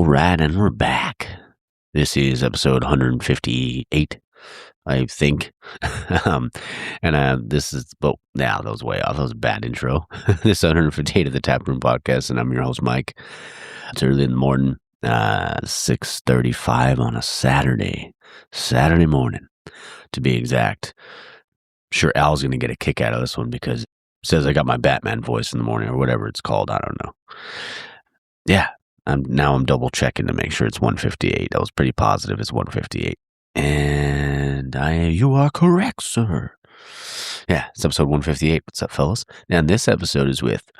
right, and we're back. This is episode 158, I think. This is, well, yeah, that was way off. That was a bad intro. This is 158 of the Taproom Podcast, and I'm your host, Mike. It's early in the morning, 6:35 on a Saturday morning, to be exact. Sure, Al's going to get a kick out of this one because it says I got my Batman voice in the morning or whatever it's called. I don't know. Yeah. I'm double checking to make sure it's 158. I was pretty positive it's 158. And you are correct, sir. Yeah, it's episode 158. What's up, fellas? And this episode is with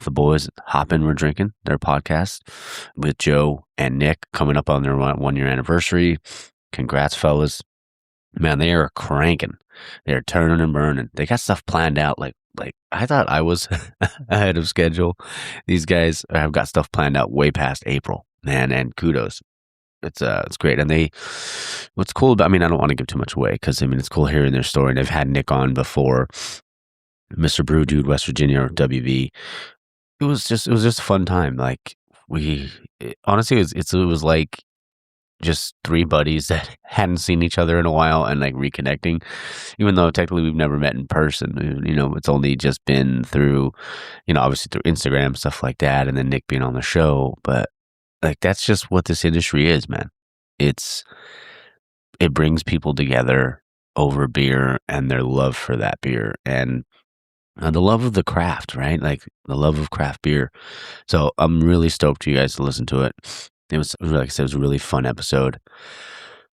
the boys at Hopin. We're drinking their podcast with Joe and Nick coming up on their 1 year anniversary. Congrats, fellas. Man, they are cranking. They're turning and burning. They got stuff planned out like I thought I was ahead of schedule. These guys have got stuff planned out way past April, man, and kudos. It's great. And what's cool about, I don't want to give too much away because, it's cool hearing their story. And they've had Nick on before, Mr. Brew Dude, West Virginia, or WV. It was just a fun time. Like honestly, it was like just three buddies that hadn't seen each other in a while and like reconnecting, even though technically we've never met in person. It's only just been through, obviously through Instagram, stuff like that, and then Nick being on the show. But like, that's just what this industry is, man. It brings people together over beer and their love for that beer and the love of the craft, right? Like the love of craft beer. So I'm really stoked for you guys to listen to it. It was, like I said, it was a really fun episode.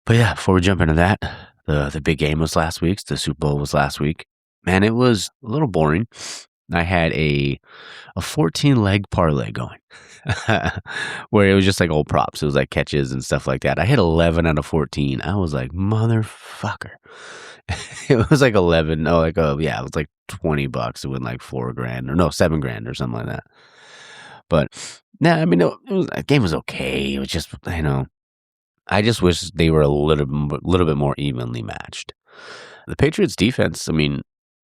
But yeah, before we jump into that, the big game was last week. The Super Bowl was last week. Man, it was a little boring. I had a 14-leg parlay going where it was just like old props. It was like catches and stuff like that. I hit 11 out of 14. I was like, motherfucker. It was like 11. Oh, it was like $20 to win like $4,000 or no, $7,000 or something like that. But the game was okay. It was just, I just wish they were a little bit more evenly matched. The Patriots defense,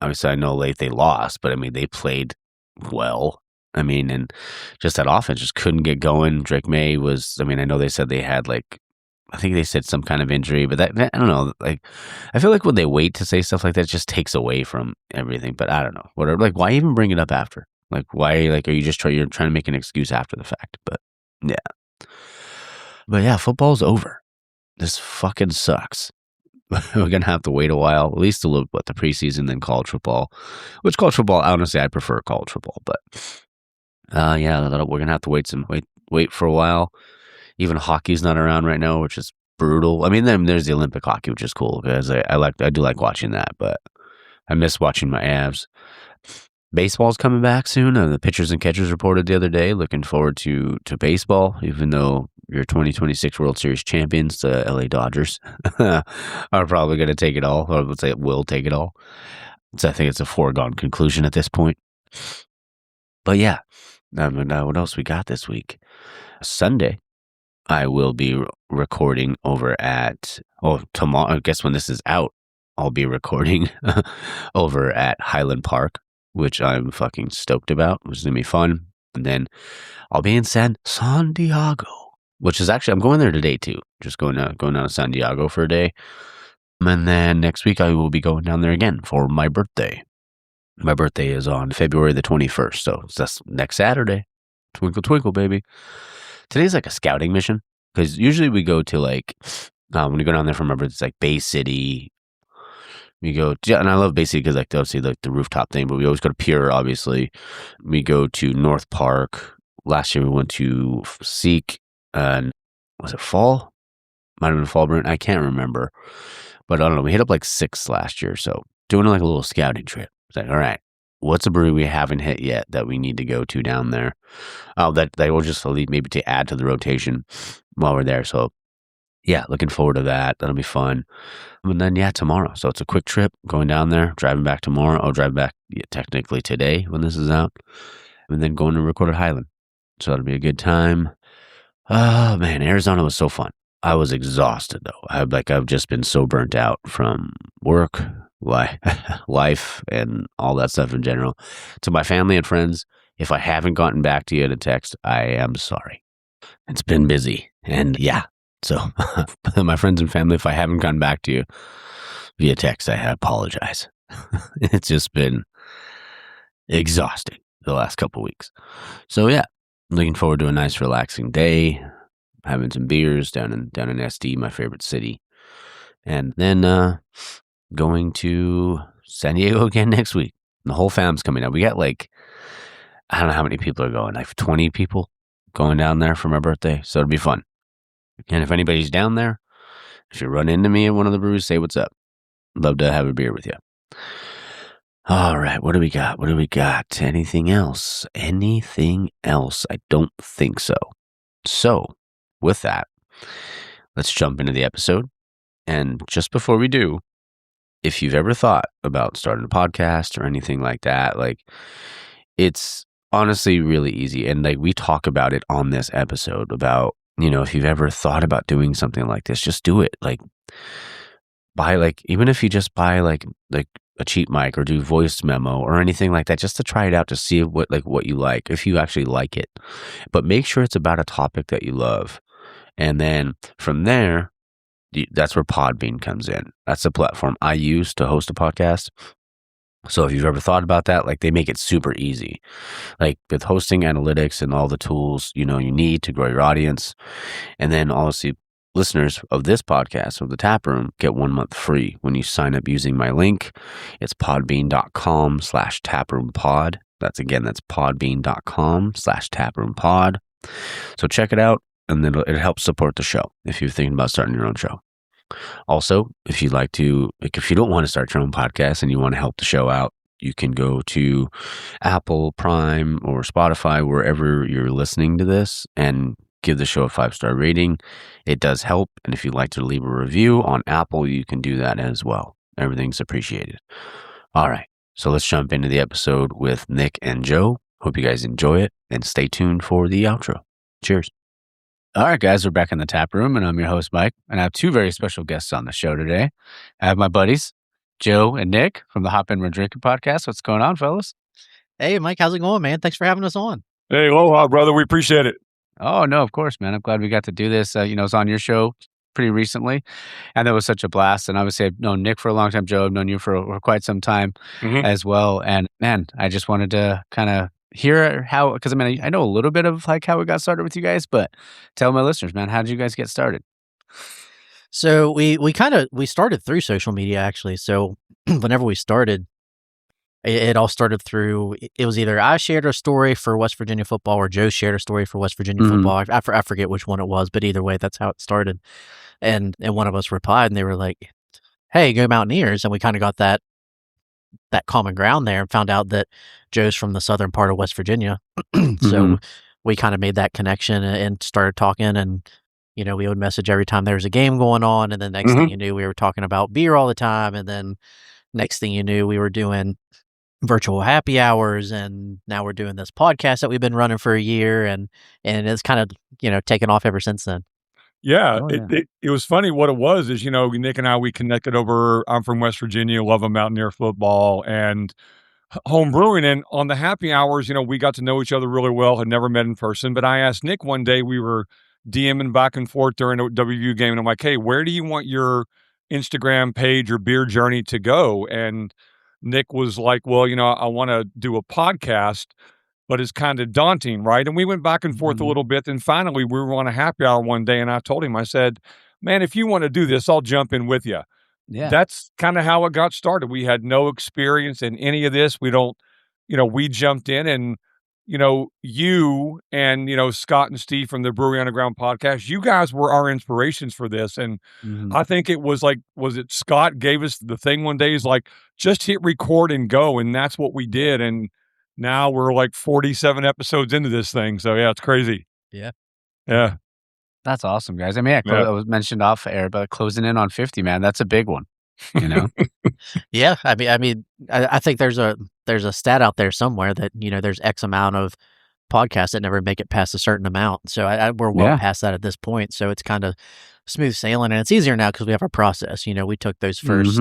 obviously I know late they lost, but they played well. And just that offense just couldn't get going. Drake May was, I know they said they had I think they said some kind of injury, but that I don't know. Like, I feel like when they wait to say stuff like that, it just takes away from everything. But I don't know. Whatever. Like, why even bring it up after? Like, why? Like, are you just you're trying to make an excuse after the fact? But yeah, football's over. This fucking sucks. We're gonna have to wait a while, at least a little bit, the preseason, then college football. Which college football, honestly, I prefer college football. But we're gonna have to wait for a while. Even hockey's not around right now, which is brutal. Then there's the Olympic hockey, which is cool because I do like watching that, but I miss watching my Avs. Baseball's coming back soon. The pitchers and catchers reported the other day. Looking forward to baseball, even though your 2026 World Series champions, the LA Dodgers, are probably going to take it all, or I would say will take it all. So I think it's a foregone conclusion at this point. But yeah, what else we got this week? Sunday, I will be recording over at, tomorrow, I guess when this is out, I'll be recording over at Highland Park, which I'm fucking stoked about, which is going to be fun. And then I'll be in San Diego, which is actually, I'm going there today too. Just going down to San Diego for a day. And then next week I will be going down there again for my birthday. My birthday is on February the 21st. So that's next Saturday. Twinkle, twinkle, baby. Today's like a scouting mission. Because usually we go to when we go down there for my birthday, it's like Bay City. We go, and I love Bay City because obviously the rooftop thing, but we always go to Pure, obviously. We go to North Park. Last year we went to Seek, and was it Fall? Might have been Fall Burn. I can't remember. But I don't know. We hit up 6 last year. So doing a little scouting trip. It's like, all right, what's a brewery we haven't hit yet that we need to go to down there? That will just maybe to add to the rotation while we're there. So yeah, looking forward to that. That'll be fun. And then, tomorrow. So it's a quick trip, going down there, driving back tomorrow. I'll drive back technically today when this is out. And then going to record at Highland. So that'll be a good time. Oh, man, Arizona was so fun. I was exhausted, though. I've just been so burnt out from work, life, and all that stuff in general. To my family and friends, if I haven't gotten back to you in a text, I am sorry. It's been busy. And yeah, so my friends and family, if I haven't gone back to you via text, I apologize. It's just been exhausting the last couple weeks. So yeah, looking forward to a nice relaxing day, having some beers down in SD, my favorite city. And then going to San Diego again next week. The whole fam's coming out. We got like, I don't know how many people are going, like 20 people going down there for my birthday. So it'll be fun. And if anybody's down there, if you run into me at one of the breweries, say what's up. Love to have a beer with you. All right, what do we got? Anything else? I don't think so. So, with that, let's jump into the episode. And just before we do, if you've ever thought about starting a podcast or anything like that, like, it's honestly really easy. And like, we talk about it on this episode about, if you've ever thought about doing something like this, just do it. Like, even if you just buy like a cheap mic or do voice memo or anything like that, just to try it out to see what you like, if you actually like it. But make sure it's about a topic that you love. And then from there, that's where Podbean comes in. That's the platform I use to host a podcast. So if you've ever thought about that, like, they make it super easy. Like with hosting analytics and all the tools, you need to grow your audience. And then obviously listeners of this podcast, of the Tap Room, get 1 month free when you sign up using my link. It's podbean.com/taproompod. That's podbean.com/taproompod. So check it out, and then it helps support the show if you're thinking about starting your own show. Also, if you don't want to start your own podcast and you want to help the show out, you can go to Apple, Prime, or Spotify, wherever you're listening to this, and give the show a 5-star rating. It does help. And if you'd like to leave a review on Apple, you can do that as well. Everything's appreciated. All right. So let's jump into the episode with Nick and Joe. Hope you guys enjoy it, and stay tuned for the outro. Cheers. All right, guys, we're back in the Tap Room, and I'm your host, Mike, and I have two very special guests on the show today. I have my buddies, Joe and Nick from the Hopin Drinking podcast. What's going on, fellas? Hey, Mike, how's it going, man? Thanks for having us on. Hey, aloha, brother. We appreciate it. Oh, no, of course, man. I'm glad we got to do this. It was on your show pretty recently, and that was such a blast. And obviously, I've known Nick for a long time. Joe, I've known you for quite some time as well. And man, I just wanted to kind of hear how, because I know a little bit of like how we got started with you guys, but tell my listeners, man, how did you guys get started? So we started through social media, actually. So whenever we started, it all started through, it was either I shared a story for West Virginia football or Joe shared a story for West Virginia football. I forget which one it was, but either way, that's how it started. And one of us replied, and they were like, "Hey, go Mountaineers." And we kind of got that common ground there, and found out that Joe's from the southern part of West Virginia. So we kind of made that connection and started talking, and we would message every time there was a game going on. And then next thing you knew, we were talking about beer all the time. And then next thing you knew, we were doing virtual happy hours, and now we're doing this podcast that we've been running for a year, and it's kind of taken off ever since then. Yeah, it was funny. What it was is, Nick and I, we connected over. I'm from West Virginia, love a Mountaineer football and home brewing, and on the happy hours, we got to know each other really well. Had never met in person, but I asked Nick one day. We were DMing back and forth during a WVU game, and I'm like, "Hey, where do you want your Instagram page or beer journey to go?" And Nick was like, "Well, I want to do a podcast, but it's kind of daunting, right?" And we went back and forth a little bit. And finally, we were on a happy hour one day, and I told him, I said, "Man, if you want to do this, I'll jump in with you." Yeah. That's kind of how it got started. We had no experience in any of this. We jumped in, and, you and, Scott and Steve from the Brewery Underground podcast, you guys were our inspirations for this. And I think it was like, was it Scott gave us the thing one day? He's like, just hit record and go. And that's what we did. And now we're like 47 episodes into this thing. So yeah, it's crazy. Yeah. Yeah. That's awesome, guys. I was mentioned off air, but closing in on 50, man, that's a big one. Yeah. I think there's a stat out there somewhere that, there's X amount of podcasts that never make it past a certain amount. So we're well past that at this point. So it's kind of smooth sailing, and it's easier now because we have a process. We took those first,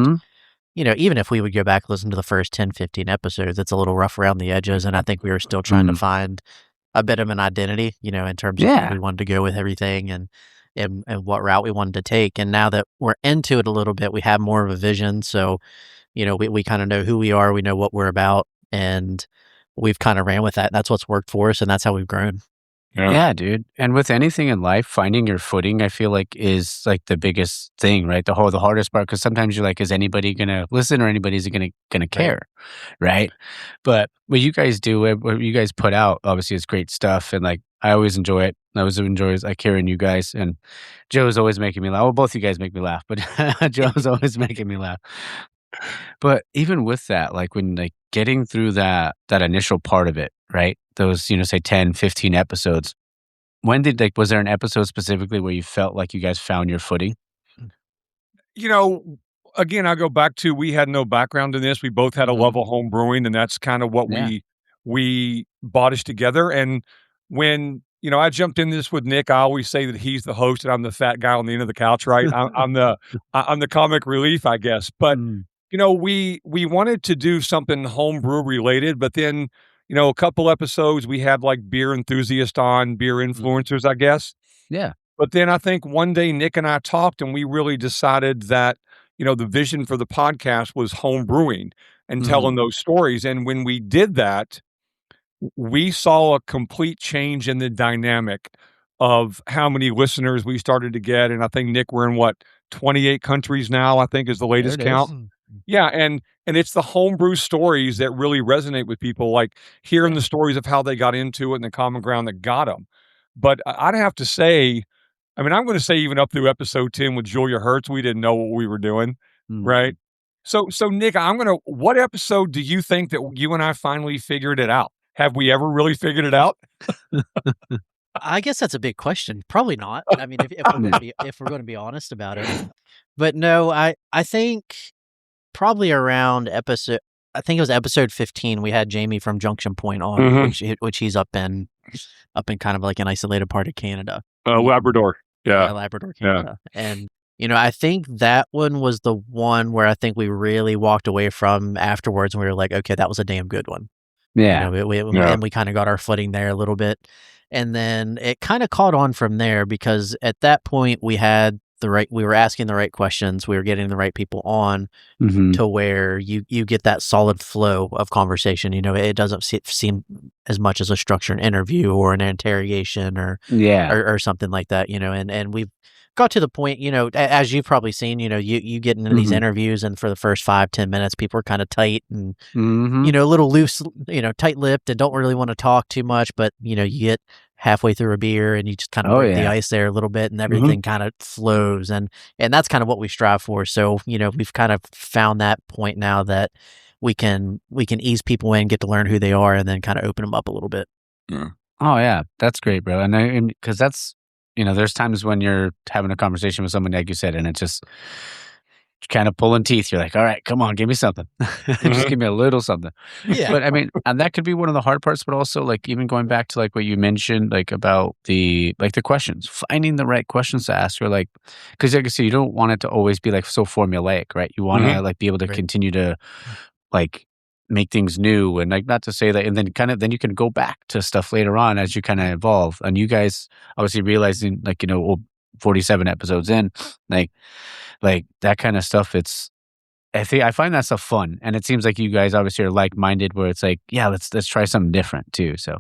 even if we would go back and listen to the first 10, 15 episodes, it's a little rough around the edges. And I think we were still trying to find a bit of an identity, in terms of where we wanted to go with everything and what route we wanted to take. And now that we're into it a little bit, we have more of a vision. So, we kind of know who we are, we know what we're about, and we've kind of ran with that. That's what's worked for us, and that's how we've grown. Yeah, dude. And with anything in life, finding your footing, I feel like is like the biggest thing, right? The hardest part, because sometimes you're like, is anybody gonna listen or anybody's gonna care, right? But what you guys do, what you guys put out, obviously, is great stuff, and like I always enjoy it. I always enjoy like hearing you guys, and Joe's always making me laugh. Well, both you guys make me laugh, but Joe's always making me laugh. But even with that, like when like getting through that initial part of it, right? Those, say 10, 15 episodes. When did was there an episode specifically where you felt like you guys found your footing? You know, again, I go back to we had no background in this. We both had a love of home brewing, and that's kind of what we bought together. And when I jumped in this with Nick, I always say that he's the host and I'm the fat guy on the end of the couch, right? I'm the comic relief, I guess. But we wanted to do something homebrew related, but then a couple episodes we had like beer enthusiasts on, beer influencers, I guess. Yeah. But then I think one day Nick and I talked and we really decided that, the vision for the podcast was home brewing and telling those stories. And when we did that, we saw a complete change in the dynamic of how many listeners we started to get. And I think, Nick, we're in 28 countries now, I think is the latest count. Yeah, and it's the homebrew stories that really resonate with people, like hearing the stories of how they got into it and the common ground that got them. But I'd have to say, I'm going to say even up through episode 10 with Julia Hertz, we didn't know what we were doing, right? So Nick, what episode do you think that you and I finally figured it out? Have we ever really figured it out? I guess that's a big question. Probably not. I mean, if we're going to be honest about it. But no, I think probably around I think it was episode 15, we had Jamie from Junction Point on, which he's up in kind of like an isolated part of Canada. Labrador. Yeah. Labrador, Canada. Yeah. And, I think that one was the one where I think we really walked away from afterwards and we were like, okay, that was a damn good one. Yeah. And we kind of got our footing there a little bit. And then it kind of caught on from there because at that point we were asking the right questions. We were getting the right people on to where you get that solid flow of conversation. It doesn't seem as much as a structured interview or an interrogation or something like that, and we've got to the point, as you've probably seen, you get into these interviews and for the first 5-10 minutes, people are kind of tight and, a little loose, tight-lipped and don't really want to talk too much, but, you get halfway through a beer and you just kind of break the ice there a little bit and everything kind of flows. And that's kind of what we strive for. So, we've kind of found that point now that we can ease people in, get to learn who they are and then kind of open them up a little bit. Yeah. Oh yeah. That's great, bro. And because that's, there's times when you're having a conversation with someone, like you said, and it's just kind of pulling teeth. You're like, all right, come on, give me something. Just give me a little something. Yeah. But and that could be one of the hard parts, but also like even going back to like what you mentioned, like about the questions, finding the right questions to ask or like, because like I said, you don't want it to always be like so formulaic, right? You want to like be able to continue to like make things new and like not to say that and then you can go back to stuff later on as you kind of evolve. And you guys obviously realizing like 47 episodes in like that kind of stuff, I find that stuff fun. And it seems like you guys obviously are like-minded where it's like, yeah, let's try something different too. So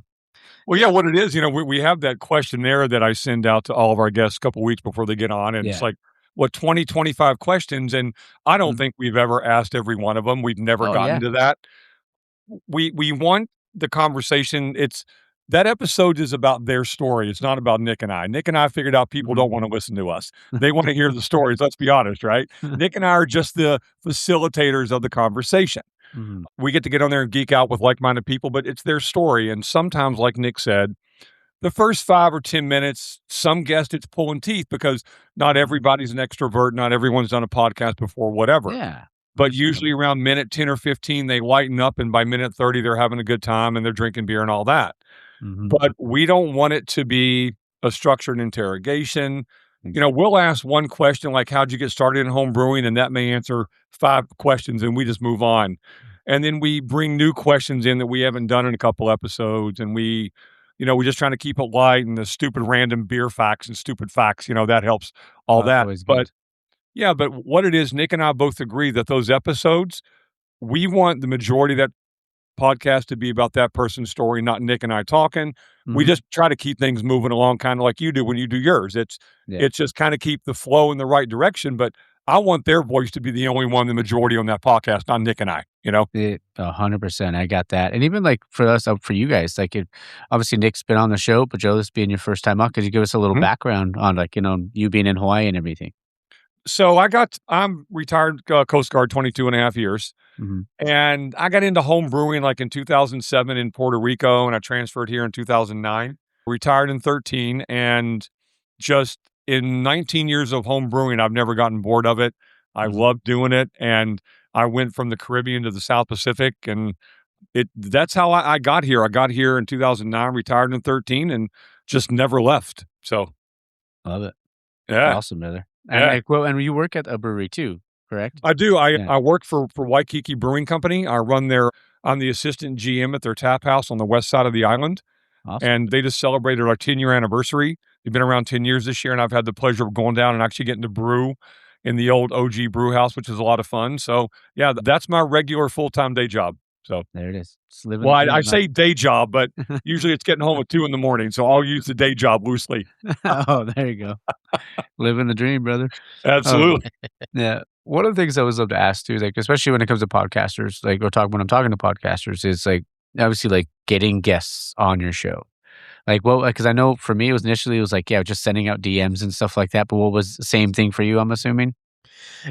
well, yeah, what it is, we have that questionnaire that I send out to all of our guests a couple weeks before they get on and it's like 20, 25 questions. And I don't think we've ever asked every one of them. We've never gotten to that. We want the conversation. That episode is about their story. It's not about Nick and I. Nick and I figured out people don't want to listen to us. They want to hear the stories. Let's be honest, right? Nick and I are just the facilitators of the conversation. We get on there and geek out with like-minded people, but it's their story. And sometimes, like Nick said, the first 5 or 10 minutes, some guests it's pulling teeth because not everybody's an extrovert. Not everyone's done a podcast before, whatever. Yeah. But usually around minute 10 or 15, they lighten up. And by minute 30, they're having a good time and they're drinking beer and all that. But we don't want it to be a structured interrogation. We'll ask one question like, how'd you get started in home brewing? And that may answer 5 questions and we just move on. And then we bring new questions in that we haven't done in a couple episodes. And we we're just trying to keep it light, and the stupid random beer facts and stupid facts, that helps all That's that. always But good. yeah, but what it is, Nick and I both agree that those episodes, we want the majority of that podcast to be about that person's story, not Nick and I talking. We Mhm. just try to keep things moving along kind of like you do when you do yours. It's Yeah. it's just kind of keep the flow in the right direction, but I want their voice to be the only one, the majority on that podcast, not Nick and I, 100%. I got that. And even like for us, for you guys, like obviously Nick's been on the show, but Joe, this being your first time out, could you give us a little Mhm. background on like, you being in Hawaii and everything? So I'm retired Coast Guard 22 and a half years. Mhm. And I got into home brewing like in 2007 in Puerto Rico, and I transferred here in 2009. Retired in 13, and just in 19 years of home brewing, I've never gotten bored of it. I Mhm. love doing it, and I went from the Caribbean to the South Pacific, and that's how I got here. I got here in 2009, retired in 13, and just never left. So Love it. yeah, Awesome, brother. And yeah. like, well, and you work at a brewery too, correct? I do. I Yeah. I work for Waikiki Brewing Company. I'm the assistant GM at their tap house on the west side of the island, Awesome. and they just celebrated our 10-year anniversary. They've been around 10 years this year, and I've had the pleasure of going down and actually getting to brew in the old OG brew house, which is a lot of fun. So, yeah, that's my regular full-time day job. So, There it is. Just living well, the I dream, man. say day job, but usually it's getting home at 2 in the morning, so I'll use the day job loosely. Oh, there you go. Living the dream, brother. Absolutely. Yeah. One of the things I always love to ask too, like especially when it comes to podcasters, like when I'm talking to podcasters, is like obviously like getting guests on your show. Like because I know for me it was like, yeah, just sending out DMs and stuff like that. But what was the same thing for you, I'm assuming?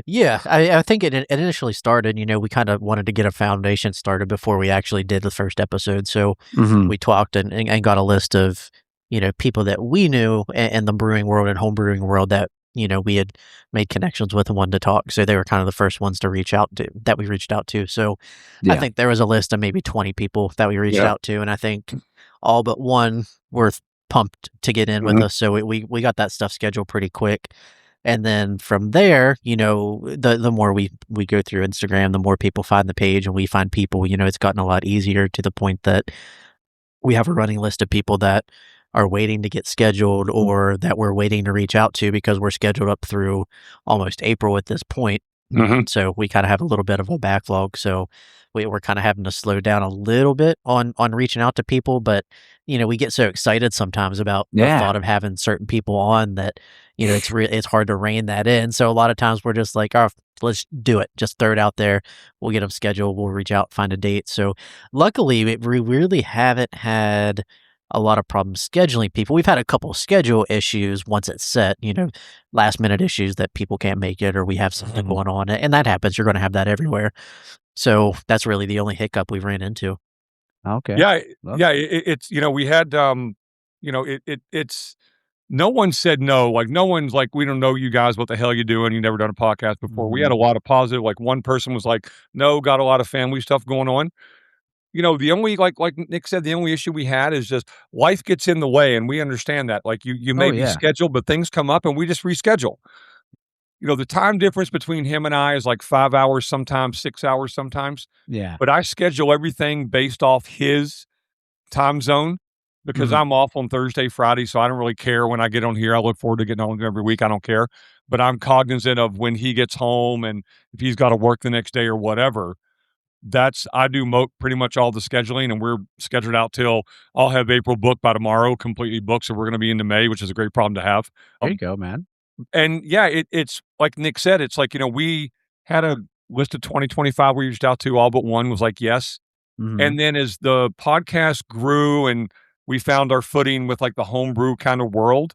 Yeah, I think it initially started, we kind of wanted to get a foundation started before we actually did the first episode. So Mhm. we talked and got a list of, people that we knew in the brewing world and home brewing world that, we had made connections with and wanted to talk. So they were kind of the first ones to reach out to that we reached out to. So I Yeah. think there was a list of maybe 20 people that we reached Yeah. out to. And I think all but one were pumped to get in with Mhm. us. So we got that stuff scheduled pretty quick. And then from there, the more we go through Instagram, the more people find the page and we find people, it's gotten a lot easier to the point that we have a running list of people that are waiting to get scheduled or that we're waiting to reach out to because we're scheduled up through almost April at this point. Mhm. So we kind of have a little bit of a backlog. So we're kind of having to slow down a little bit on reaching out to people, but we get so excited sometimes about the Yeah. thought of having certain people on that it's hard to rein that in. So a lot of times we're just like, oh, let's do it. Just throw it out there. We'll get them scheduled. We'll reach out, find a date. So luckily, we really haven't had a lot of problems scheduling people. We've had a couple schedule issues once it's set, last minute issues that people can't make it or we have something Mhm. going on. And that happens. You're going to have that everywhere. So that's really the only hiccup we've ran into. Okay. Yeah, Love yeah, it's we had, it's no one said no, like, no one's like, "We don't know you guys, what the hell you doing? You never done a podcast before." We had Mhm. a lot of positive, like, one person was like, "No, got a lot of family stuff going on." The only like Nick said, the only issue we had is just life gets in the way, and we understand that, like, you Oh may be yeah. scheduled, but things come up, and we just reschedule. The time difference between him and I is like 5 hours sometimes, 6 hours sometimes, Yeah. but I schedule everything based off his time zone because Mhm. I'm off on Thursday, Friday, so I don't really care when I get on here. I look forward to getting on every week. I don't care. But I'm cognizant of when he gets home and if he's got to work the next day or whatever. I do pretty much all the scheduling, and we're scheduled out till I'll have April booked by tomorrow, completely booked. So we're going to be into May, which is a great problem to have. There you go, man. And yeah, it's like Nick said, it's like, we had a list of 2025 we reached out to, all but one was like, yes. Mhm. And then as the podcast grew and we found our footing with like the homebrew kind of world,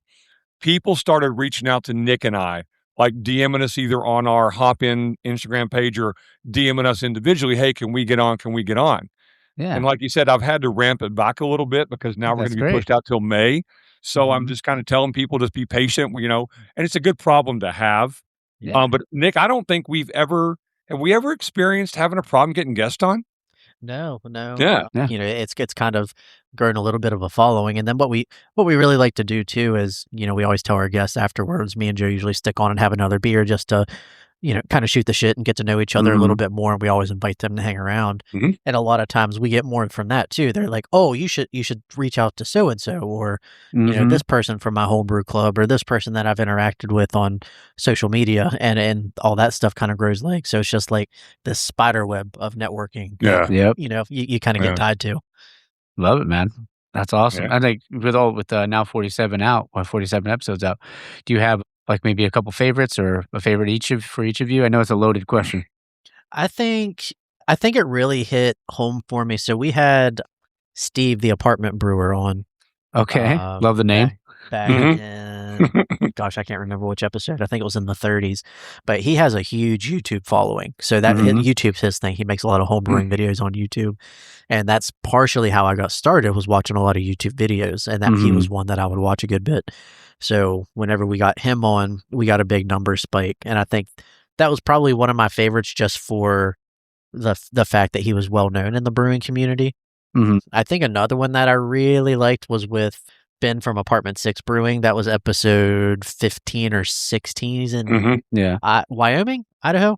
people started reaching out to Nick and I, like DMing us either on our Hopin Instagram page or DMing us individually. Hey, can we get on? Can we get on? And Yeah. like you said, I've had to ramp it back a little bit because now we're going That's to be great. pushed out till May. So I'm Mhm. just kind of telling people just be patient, and it's a good problem to have. Yeah. But Nick, I don't think have we ever experienced having a problem getting guests on? No, no. Yeah. Yeah. It's kind of grown a little bit of a following. And then what we really like to do too is, we always tell our guests afterwards, me and Joe usually stick on and have another beer just to kind of shoot the shit and get to know each other a little bit more. And we always invite them to hang around. Mhm. And a lot of times we get more from that too. They're like, oh, you should reach out to so-and-so, or, this person from my homebrew club, or this person that I've interacted with on social media, and all that stuff kind of grows legs. So it's just like this spider web of networking. Yeah. Yep. You kind of Yeah. get tied to. Love it, man. That's awesome. Yeah. I think with now 47 out, or 47 episodes out, do you have like maybe a couple favorites or a favorite for each of you? I know it's a loaded question. I think it really hit home for me. So we had Steve, the apartment brewer, on. Okay. Love the name. Back in, gosh, I can't remember which episode. I think it was in the 30s. But he has a huge YouTube following. So that YouTube's his thing. He makes a lot of homebrewing videos on YouTube. And that's partially how I got started, was watching a lot of YouTube videos. And that he was one that I would watch a good bit. So whenever we got him on, we got a big number spike. And I think that was probably one of my favorites, just for the fact that he was well known in the brewing community. I think another one that I really liked was with Ben from Apartment 6 Brewing. That was episode 15 or 16. He's in Wyoming, Idaho,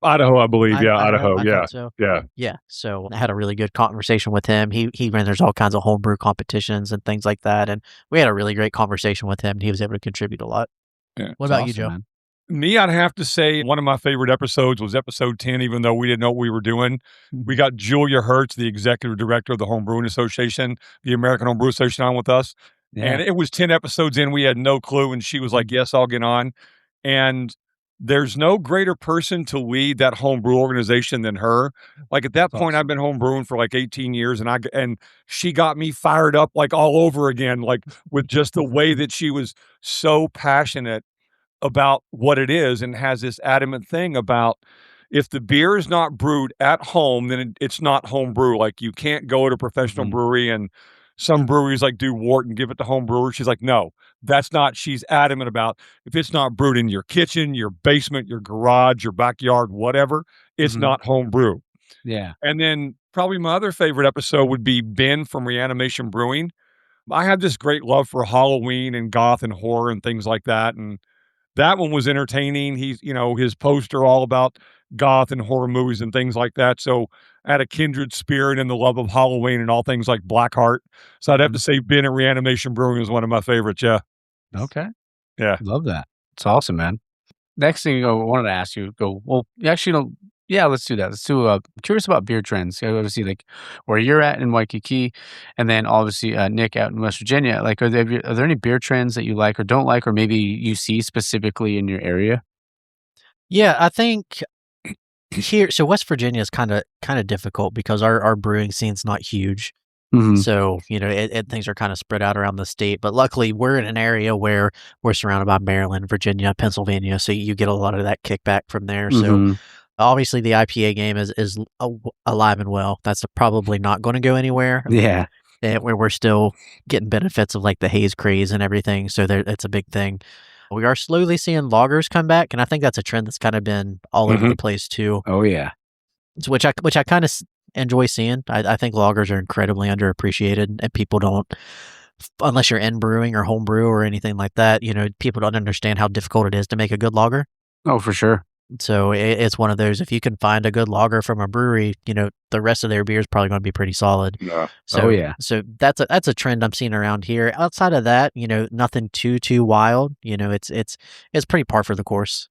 I believe. Yeah, Idaho. I Yeah, thought so. yeah. Yeah. So I had a really good conversation with him. He there's all kinds of homebrew competitions and things like that, and we had a really great conversation with him. And he was able to contribute a lot. Yeah. What about you, Joe? Man. Me, I'd have to say one of my favorite episodes was episode 10, even though we didn't know what we were doing. We got Julia Hertz, the executive director of the Home Brewing Association, the American Home Brew Association, on with us. Yeah. And it was 10 episodes in. We had no clue. And she was like, yes, I'll get on. And there's no greater person to lead that home brew organization than her. Like at that point, I've been home brewing for like 18 years, and she got me fired up like all over again, like with just the way that she was so passionate about what it is, and has this adamant thing about, if the beer is not brewed at home, then it's not home brew. Like you can't go to a professional brewery, and some breweries like do wort and give it to home brewers. She's like, no, that's not. She's adamant about, if it's not brewed in your kitchen, your basement, your garage, your backyard, whatever, it's not home brew. Yeah. And then probably my other favorite episode would be Ben from Reanimation Brewing. I have this great love for Halloween and goth and horror and things like that. And that one was entertaining. He's, his poster all about goth and horror movies and things like that. So I had a kindred spirit in the love of Halloween and all things like Blackheart. So I'd have to say Ben at Reanimation Brewing is one of my favorites. Yeah. Okay. Yeah. Love that. It's awesome, man. Next thing I wanted to ask you, yeah, let's do that. Let's do, I'm curious about beer trends. Obviously, like where you're at in Waikiki, and then obviously Nick out in West Virginia. Like, are there any beer trends that you like or don't like, or maybe you see specifically in your area? Yeah, I think here, so West Virginia is kind of difficult because our brewing scene's not huge. So, things are kind of spread out around the state, but luckily we're in an area where we're surrounded by Maryland, Virginia, Pennsylvania. So you get a lot of that kickback from there. So obviously the IPA game is alive and well. That's probably not going to go anywhere. Yeah. Where we're still getting benefits of like the haze craze and everything. So it's a big thing. We are slowly seeing lagers come back, and I think that's a trend that's kind of been all over the place too. Oh yeah. Which I kind of enjoy seeing. I think lagers are incredibly underappreciated, and people don't, unless you're in brewing or home brew or anything like that, people don't understand how difficult it is to make a good lager. Oh, for sure. So it's one of those, if you can find a good lager from a brewery, the rest of their beer is probably going to be pretty solid. Yeah. So, so that's a trend I'm seeing around here. Outside of that, nothing too wild. It's pretty par for the course.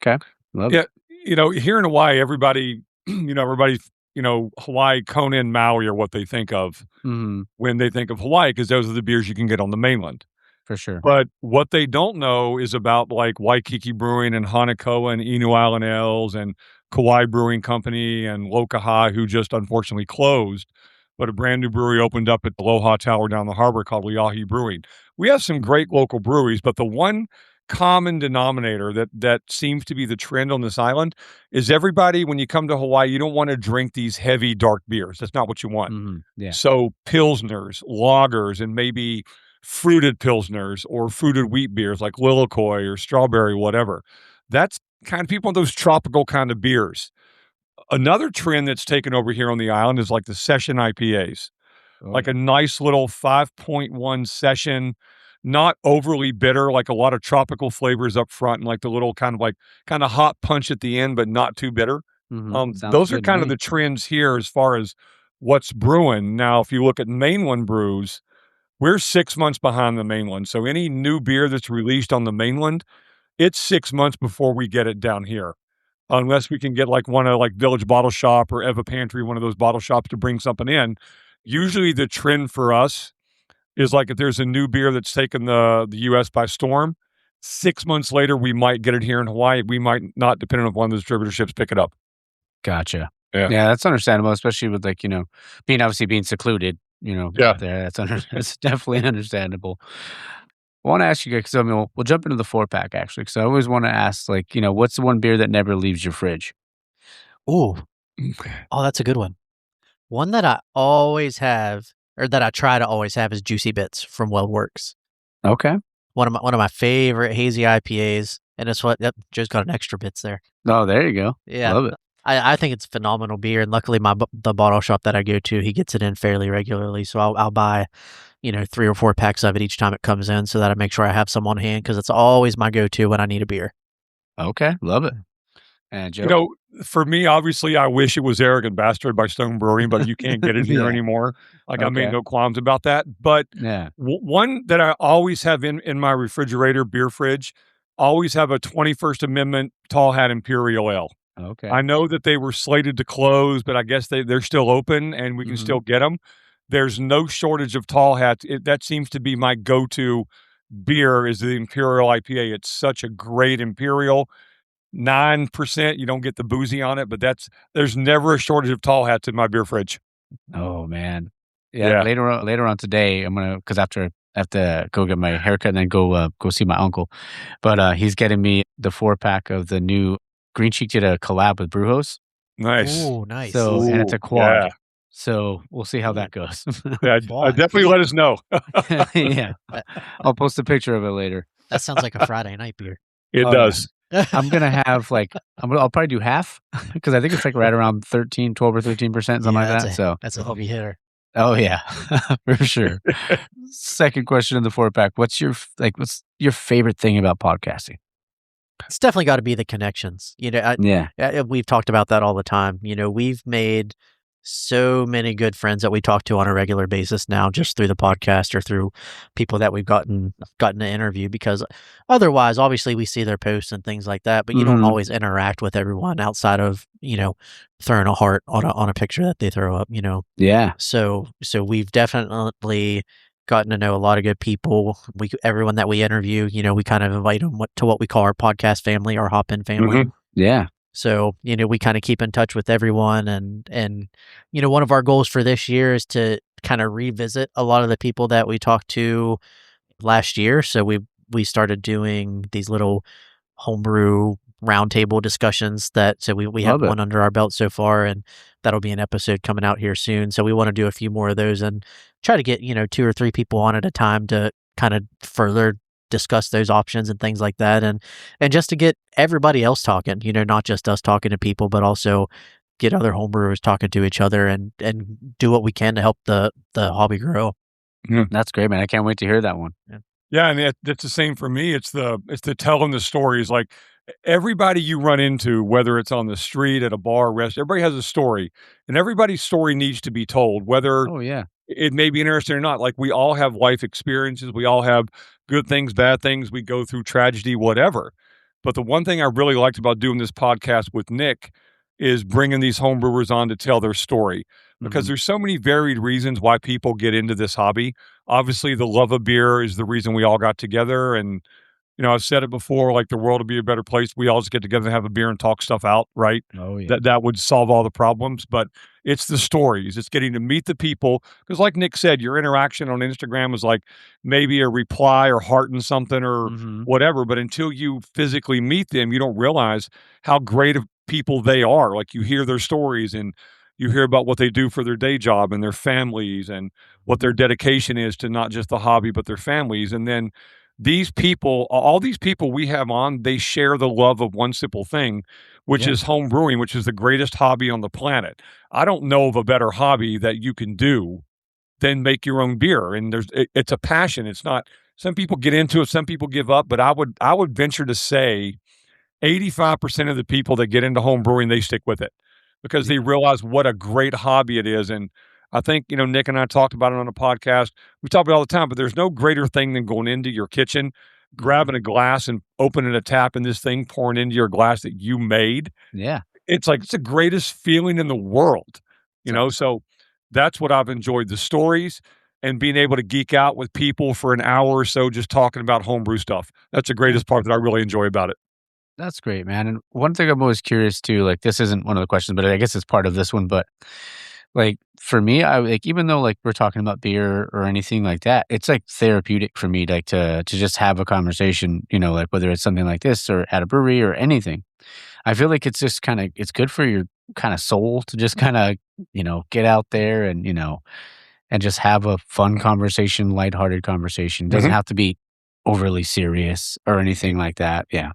Okay. Love it. Here in Hawaii, everybody's, Hawaii, Kona, and Maui are what they think of when they think of Hawaii, because those are the beers you can get on the mainland. For sure. But what they don't know is about like Waikiki Brewing and Hanakoa and Inu Island Ales and Kauai Brewing Company and Lokaha, who just unfortunately closed. But a brand new brewery opened up at the Aloha Tower down the harbor called Liahi Brewing. We have some great local breweries, but the one common denominator that seems to be the trend on this island is everybody, when you come to Hawaii, you don't want to drink these heavy, dark beers. That's not what you want. Yeah. So Pilsners, lagers, and maybe fruited Pilsners or fruited wheat beers like Lilikoi or strawberry, whatever. That's kind of, people want those tropical kind of beers. Another trend that's taken over here on the island is like the session IPAs. Like a nice little 5.1 session. not overly bitter, like a lot of tropical flavors up front and like the little kind of hot punch at the end, but not too bitter. Sounds Those are good to kind of me. the trends here as far as what's brewing. Now, if you look at mainland brews, we're 6 months behind the mainland. So any new beer that's released on the mainland, it's 6 months before we get it down here. Unless we can get like one of like Village Bottle Shop or Eva Pantry, one of those bottle shops to bring something in. Usually the trend for us is like if there's a new beer that's taken the US by storm, 6 months later, we might get it here in Hawaii. We might not, depending on if one of the distributorships pick it up. Gotcha. Yeah. Yeah, that's understandable, especially with like, being secluded, Yeah. out there. That's definitely understandable. I want to ask you guys, 'cause I mean, we'll jump into the 4-pack actually, because I always want to ask, like, what's the one beer that never leaves your fridge? Ooh, oh, that's a good one. One that I always have, or that I try to always have, is Juicy Bits from Well Works. Okay. One of my favorite hazy IPAs, and it's what. Yep, Joe's got an extra bits there. Oh, there you go. Yeah, Love it. I think it's phenomenal beer, and luckily the bottle shop that I go to, he gets it in fairly regularly, so I'll buy 3 or 4 packs of it each time it comes in, so that I make sure I have some on hand because it's always my go to when I need a beer. Okay, love it. And Joe? You know, for me, obviously, I wish it was Arrogant Bastard by Stone Brewing, but you can't get it here Yeah. anymore. Like, I made Okay. no qualms about that. But Yeah. one that I always have in my refrigerator, beer fridge, always have a 21st Amendment Tall Hat Imperial Ale. Okay. I know that they were slated to close, but I guess they're still open and we can still get them. There's no shortage of tall hats. That seems to be my go-to beer is the Imperial IPA. It's such a great Imperial. 9%, you don't get the boozy on it, but there's never a shortage of tall hats in my beer fridge. Oh man. Yeah. Later on today, I'm gonna because after I have to go get my haircut and then go see my uncle. But he's getting me the 4-pack of the new Green Cheek did a collab with Brewhouse. Nice. Oh, nice. So and it's a Ooh, quad. yeah. So we'll see how that goes. Yeah, Quad. definitely let us know. Yeah. I'll post a picture of it later. That sounds like a Friday night beer. It Oh, does. I'm gonna have like I'll probably do half because I think it's like right around 12 or 13%, something like that. So that's a heavy hitter. oh yeah, for sure. Second question in the 4-pack: what's your favorite thing about podcasting? It's definitely got to be the connections. Yeah. We've talked about that all the time. We've made so many good friends that we talk to on a regular basis now, just through the podcast or through people that we've gotten to interview. Because otherwise, obviously, we see their posts and things like that, but you don't always interact with everyone outside of throwing a heart on a picture that they throw up. Yeah. So we've definitely gotten to know a lot of good people. Everyone that we interview, we kind of invite them to what we call our podcast family, our Hopin family. Yeah. So, we kind of keep in touch with everyone and one of our goals for this year is to kind of revisit a lot of the people that we talked to last year. So we started doing these little homebrew roundtable discussions so we have one under our belt so far, and that'll be an episode coming out here soon. So we want to do a few more of those and try to get, 2 or 3 people on at a time to kind of further discuss those options and things like that. And just to get everybody else talking, not just us talking to people, but also get other homebrewers talking to each other and do what we can to help the hobby grow. That's great, man. I can't wait to hear that one. Yeah, and that's the same for me. It's the telling the stories. Like everybody you run into, whether it's on the street, at a bar, restaurant, everybody has a story, and everybody's story needs to be told, whether Oh yeah. it may be interesting or not. Like we all have life experiences. We all have good things, bad things. We go through tragedy, whatever. But the one thing I really liked about doing this podcast with Nick is bringing these homebrewers on to tell their story, because there's so many varied reasons why people get into this hobby. Obviously, the love of beer is the reason we all got together. And, I've said it before, like the world would be a better place. We all just get together and have a beer and talk stuff out, right? Oh yeah. That would solve all the problems. But it's the stories. It's getting to meet the people. Because like Nick said, your interaction on Instagram is like maybe a reply or hearting something or whatever. But until you physically meet them, you don't realize how great of people they are. Like you hear their stories and you hear about what they do for their day job and their families and what their dedication is to not just the hobby, but their families. And then these people, all these people we have on, they share the love of one simple thing, which is home brewing, which is the greatest hobby on the planet. I don't know of a better hobby that you can do than make your own beer. And it's a passion. It's not Some people get into it, some people give up, but I would venture to say 85% of the people that get into home brewing, they stick with it because they realize what a great hobby it is. And I think, Nick and I talked about it on a podcast. We talk about it all the time, but there's no greater thing than going into your kitchen, grabbing a glass and opening a tap and this thing pouring into your glass that you made. Yeah. It's like, it's the greatest feeling in the world, So that's what I've enjoyed, the stories and being able to geek out with people for an hour or so, just talking about homebrew stuff. That's the greatest part that I really enjoy about it. That's great, man. And one thing I'm always curious too, like this isn't one of the questions, but I guess it's part of this one. But like for me, I like even though like we're talking about beer or anything like that, it's like therapeutic for me, like to just have a conversation, like whether it's something like this or at a brewery or anything. I feel like it's just it's good for your kind of soul to just kind of, get out there and, and just have a fun conversation, lighthearted conversation. It doesn't have to be overly serious or anything like that. Yeah.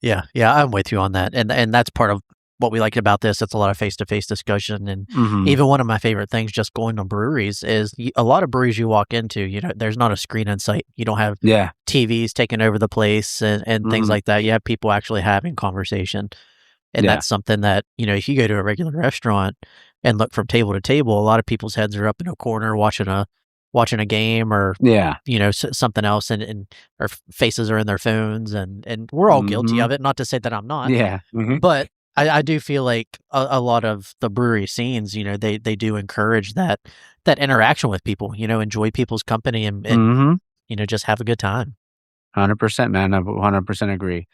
Yeah, I'm with you on that, and that's part of what we like about this. It's a lot of face-to-face discussion, and even one of my favorite things, just going to breweries, is a lot of breweries you walk into, there's not a screen in sight. You don't have TVs taking over the place and things like that. You have people actually having conversation, and that's something that, if you go to a regular restaurant and look from table to table, a lot of people's heads are up in a corner watching a game or something else, and our faces are in their phones, and we're all guilty of it. Not to say that I'm not. But I do feel like a lot of the brewery scenes, they do encourage that interaction with people. Enjoy people's company and just have a good time. 100%, man. I 100% agree.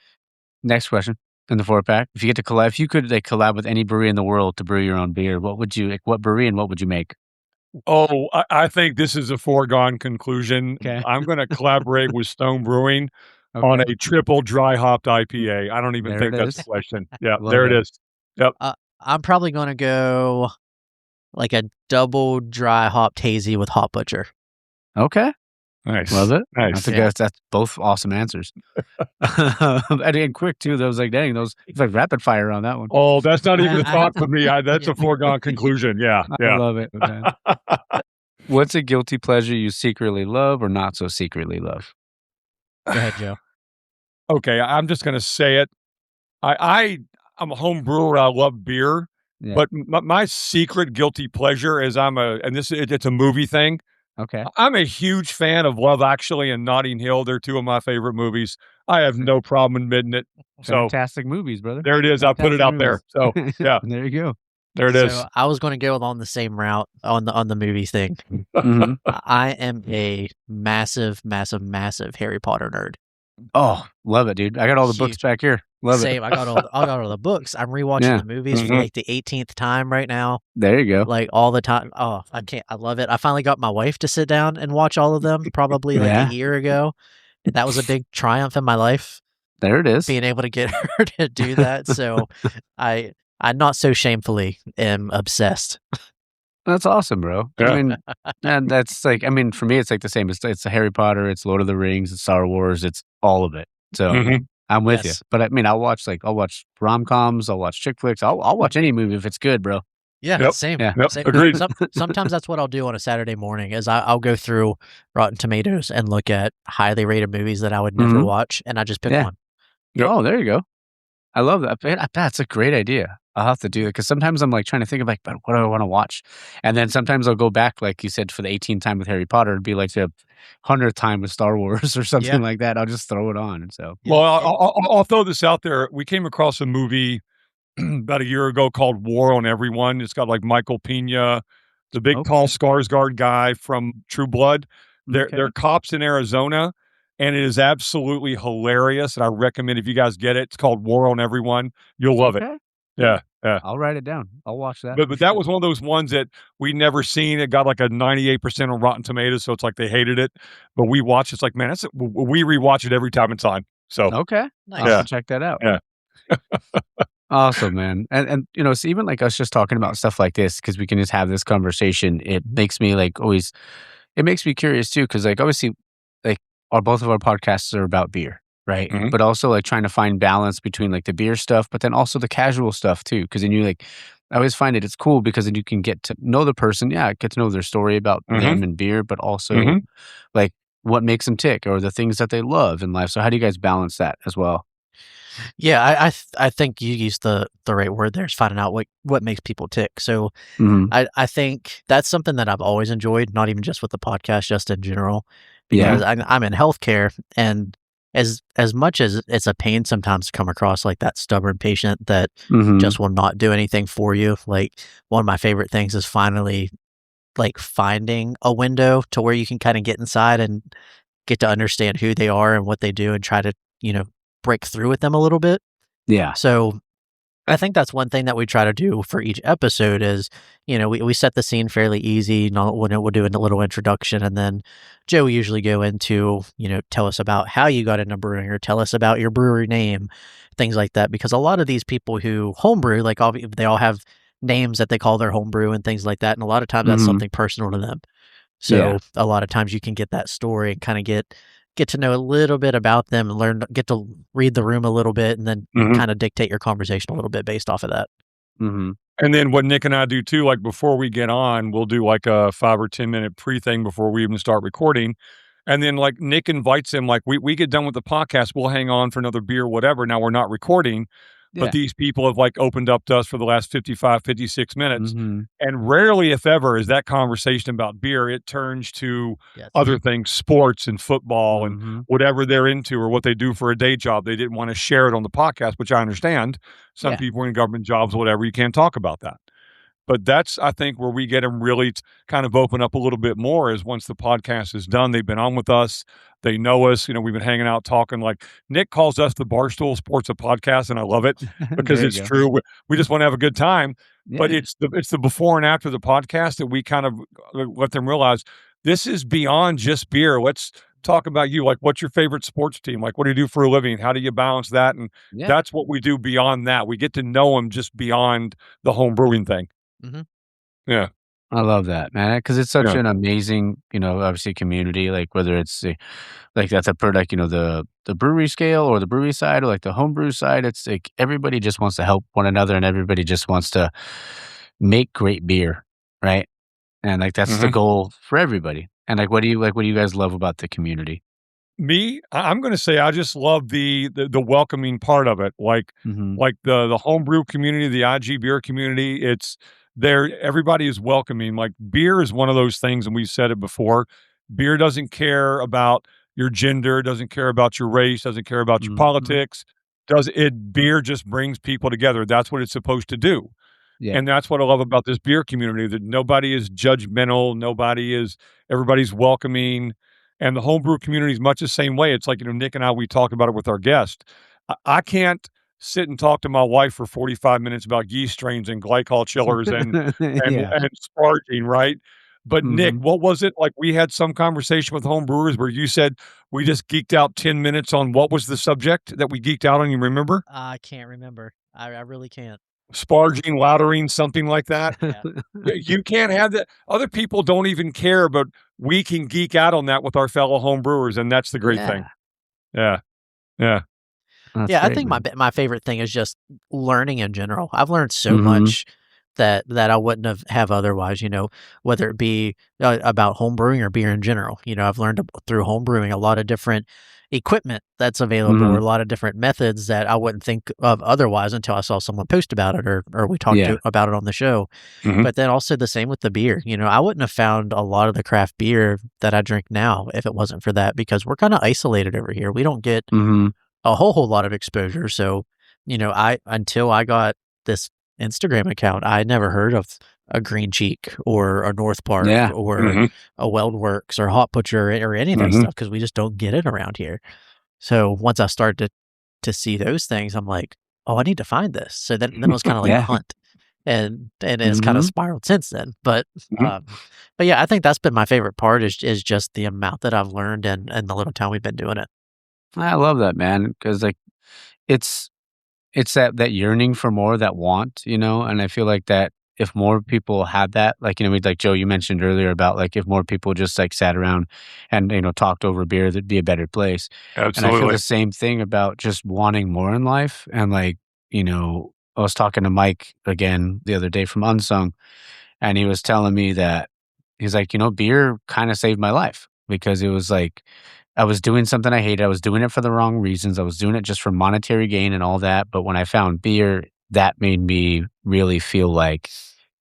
Next question in the 4-pack: if you get to collab, if you could collab with any brewery in the world to brew your own beer, what brewery and what would you make? Oh, I think this is a foregone conclusion. Okay. I'm going to collaborate with Stone Brewing on a triple dry hopped IPA. I don't even think that's a question. Yeah, there it is. Yep. I'm probably going to go like a double dry hopped hazy with Hop Butcher. Okay. Nice. Love it. Nice. That's both awesome answers. And quick too. That was like, dang, it's like rapid fire on that one. Oh, that's not even a thought for me. That's a foregone conclusion. Yeah. I love it, man. What's a guilty pleasure you secretly love or not so secretly love? Go ahead, Joe. Okay, I'm just going to say it. I'm a home brewer. I love beer, but my secret guilty pleasure is it's a movie thing. Okay. I'm a huge fan of Love Actually and Notting Hill. They're two of my favorite movies. I have no problem admitting it. Fantastic movies, brother. There it is. I put it out there. So yeah, there you go. There it is. So I was going to go on the same route on the movie thing. I am a massive, massive, massive Harry Potter nerd. Oh, love it, dude! I got all the books back here. Love it. I got all the books. I'm rewatching the movies for like the 18th time right now. There you go. Like all the time. Oh, I can't. I love it. I finally got my wife to sit down and watch all of them. Probably like a year ago. That was a big triumph in my life. There it is. Being able to get her to do that. So I not so shamefully am obsessed. That's awesome, bro. Yeah. I mean, and that's like, for me, it's like the same. It's Harry Potter, it's Lord of the Rings, it's Star Wars, it's all of it. So I'm with you. But I'll watch rom-coms, I'll watch chick flicks, I'll watch any movie if it's good, bro. Yeah, same. Yep. Same. Agreed. Sometimes that's what I'll do on a Saturday morning is I'll go through Rotten Tomatoes and look at highly rated movies that I would never watch, and I just pick one. Yep. Oh, there you go. I love that. That's a great idea. I'll have to do it because sometimes I'm like trying to think of but what do I want to watch? And then sometimes I'll go back, like you said, for the 18th time with Harry Potter, it'd be like the 100th time with Star Wars or something like that. I'll just throw it on. And so, well, I'll throw this out there. We came across a movie about a year ago called War on Everyone. It's got like Michael Pena, the big tall Skarsgård guy from True Blood. They're cops in Arizona, and it is absolutely hilarious. And I recommend if you guys get it, it's called War on Everyone. You'll love it. Yeah. I'll write it down. I'll watch that. But that was one of those ones that we'd never seen. It got like a 98% on Rotten Tomatoes, so it's like they hated it. But we watched. It's like, man, we rewatch it every time it's on. So okay, nice. I'll check that out. Yeah. Awesome, man. And so even like us just talking about stuff like this, because we can just have this conversation, it makes me it makes me curious too, because like obviously like both of our podcasts are about beer, right? But also like trying to find balance between like the beer stuff, but then also the casual stuff too, because then I always find it's cool because then you can get to know the person, get to know their story about them and beer, but also like what makes them tick or the things that they love in life. So how do you guys balance that as well? Yeah, I think you used the right word there is finding out what makes people tick. So Mhm. I think that's something that I've always enjoyed, not even just with the podcast, just in general, Yeah. because I'm in healthcare, and as much as it's a pain sometimes to come across like that stubborn patient that Mhm. just will not do anything for you. Like one of my favorite things is finally like finding a window to where you can kind of get inside and get to understand who they are and what they do and try to, break through with them a little bit. Yeah. So I think that's one thing that we try to do for each episode is, we set the scene fairly easy. We'll do a little introduction, and then Joe will usually go into, tell us about how you got into brewing or tell us about your brewery name, things like that. Because a lot of these people who homebrew, like they all have names that they call their homebrew and things like that. And a lot of times that's Mhm. something personal to them. Yeah. So a lot of times you can get that story and kind of get to know a little bit about them and get to read the room a little bit and then Mhm. kind of dictate your conversation a little bit based off of that. Mhm. And then what Nick and I do too, like before we get on, we'll do like a 5 or 10-minute pre-thing before we even start recording. And then like Nick invites him, like we get done with the podcast, we'll hang on for another beer, whatever. Now we're not recording, but Yeah. these people have like opened up to us for the last 55, 56 minutes. Mhm. And rarely, if ever, is that conversation about beer. It turns to Yes. other things, sports and football and Mhm. whatever they're into or what they do for a day job. They didn't want to share it on the podcast, which I understand. Some Yeah. people in government jobs, whatever, you can't talk about that. But that's, I think, where we get them really kind of open up a little bit more is once the podcast is done, they've been on with us, they know us, we've been hanging out talking. Like Nick calls us the Barstool Sports of Podcast, and I love it because There you it's go. true. We just want to have a good time, but Yeah. it's the before and after the podcast that we kind of let them realize this is beyond just beer. Let's talk about you. Like, what's your favorite sports team? Like, what do you do for a living? How do you balance that? And Yeah. that's what we do beyond that. We get to know them just beyond the home brewing thing. Mhm. Yeah. I love that, man, because it's such Yeah. an amazing, obviously community, like whether it's like that's a per like, the brewery scale or the brewery side or like the homebrew side, it's like everybody just wants to help one another and everybody just wants to make great beer, right? And like that's the Mhm. goal for everybody. And like what do you guys love about the community? Me, I'm gonna say I just love the welcoming part of it, Mhm. like the homebrew community, the IG beer community, it's there everybody is welcoming, like, beer is one of those things, and we've said it before, beer doesn't care about your gender, doesn't care about your race, doesn't care about your Mhm. politics, does it beer just brings people together, that's what it's supposed to do. Yeah. And that's what I love about this beer community, that nobody is judgmental, everybody's welcoming, and the homebrew community is much the same way. It's like, Nick and I, we talk about it with our guests. I can't sit and talk to my wife for 45 minutes about yeast strains and glycol chillers and Yeah. and sparging, right? But Nick, Mhm. what was it like? We had some conversation with home brewers where you said we just geeked out 10 minutes on what was the subject that we geeked out on? You remember? I can't remember. I really can't. Sparging, lautering, something like that. Yeah. You can't have that. Other people don't even care, but we can geek out on that with our fellow home brewers, and that's the great thing. Yeah. Yeah, yeah. That's Yeah, I great, think my man. my favorite thing is just learning in general. I've learned so Mhm. much that I wouldn't have otherwise, whether it be about home brewing or beer in general. I've learned through home brewing a lot of different equipment that's available or Mhm. a lot of different methods that I wouldn't think of otherwise until I saw someone post about it or we talked Yeah. about it on the show. Mhm. But then also the same with the beer. I wouldn't have found a lot of the craft beer that I drink now if it wasn't for that because we're kind of isolated over here. We don't get Mhm. a whole lot of exposure. So, I until I got this Instagram account, I never heard of a Green Cheek or a North Park Yeah. or Mhm, a Weldworks or Hot Butcher or any of that mhm. stuff because we just don't get it around here. So once I started to see those things, I'm like, oh, I need to find this. So then it was kind of like a Yeah. hunt. And it's kind of Mhm. spiraled since then. Mhm. But yeah, I think that's been my favorite part is just the amount that I've learned and the little time we've been doing it. I love that, man, because like, it's it's that yearning for more, that want, and I feel like that if more people had that, like, like Joe, you mentioned earlier about, like, if more people just, like, sat around and, talked over beer, that'd be a better place, and I feel Absolutely. the same thing about just wanting more in life, and, like, I was talking to Mike again the other day from Unsung, and he was telling me that he's like, "Beer kinda saved my life." because it was like I was doing something I hated. I was doing it for the wrong reasons. I was doing it just for monetary gain and all that. But when I found beer, that made me really feel like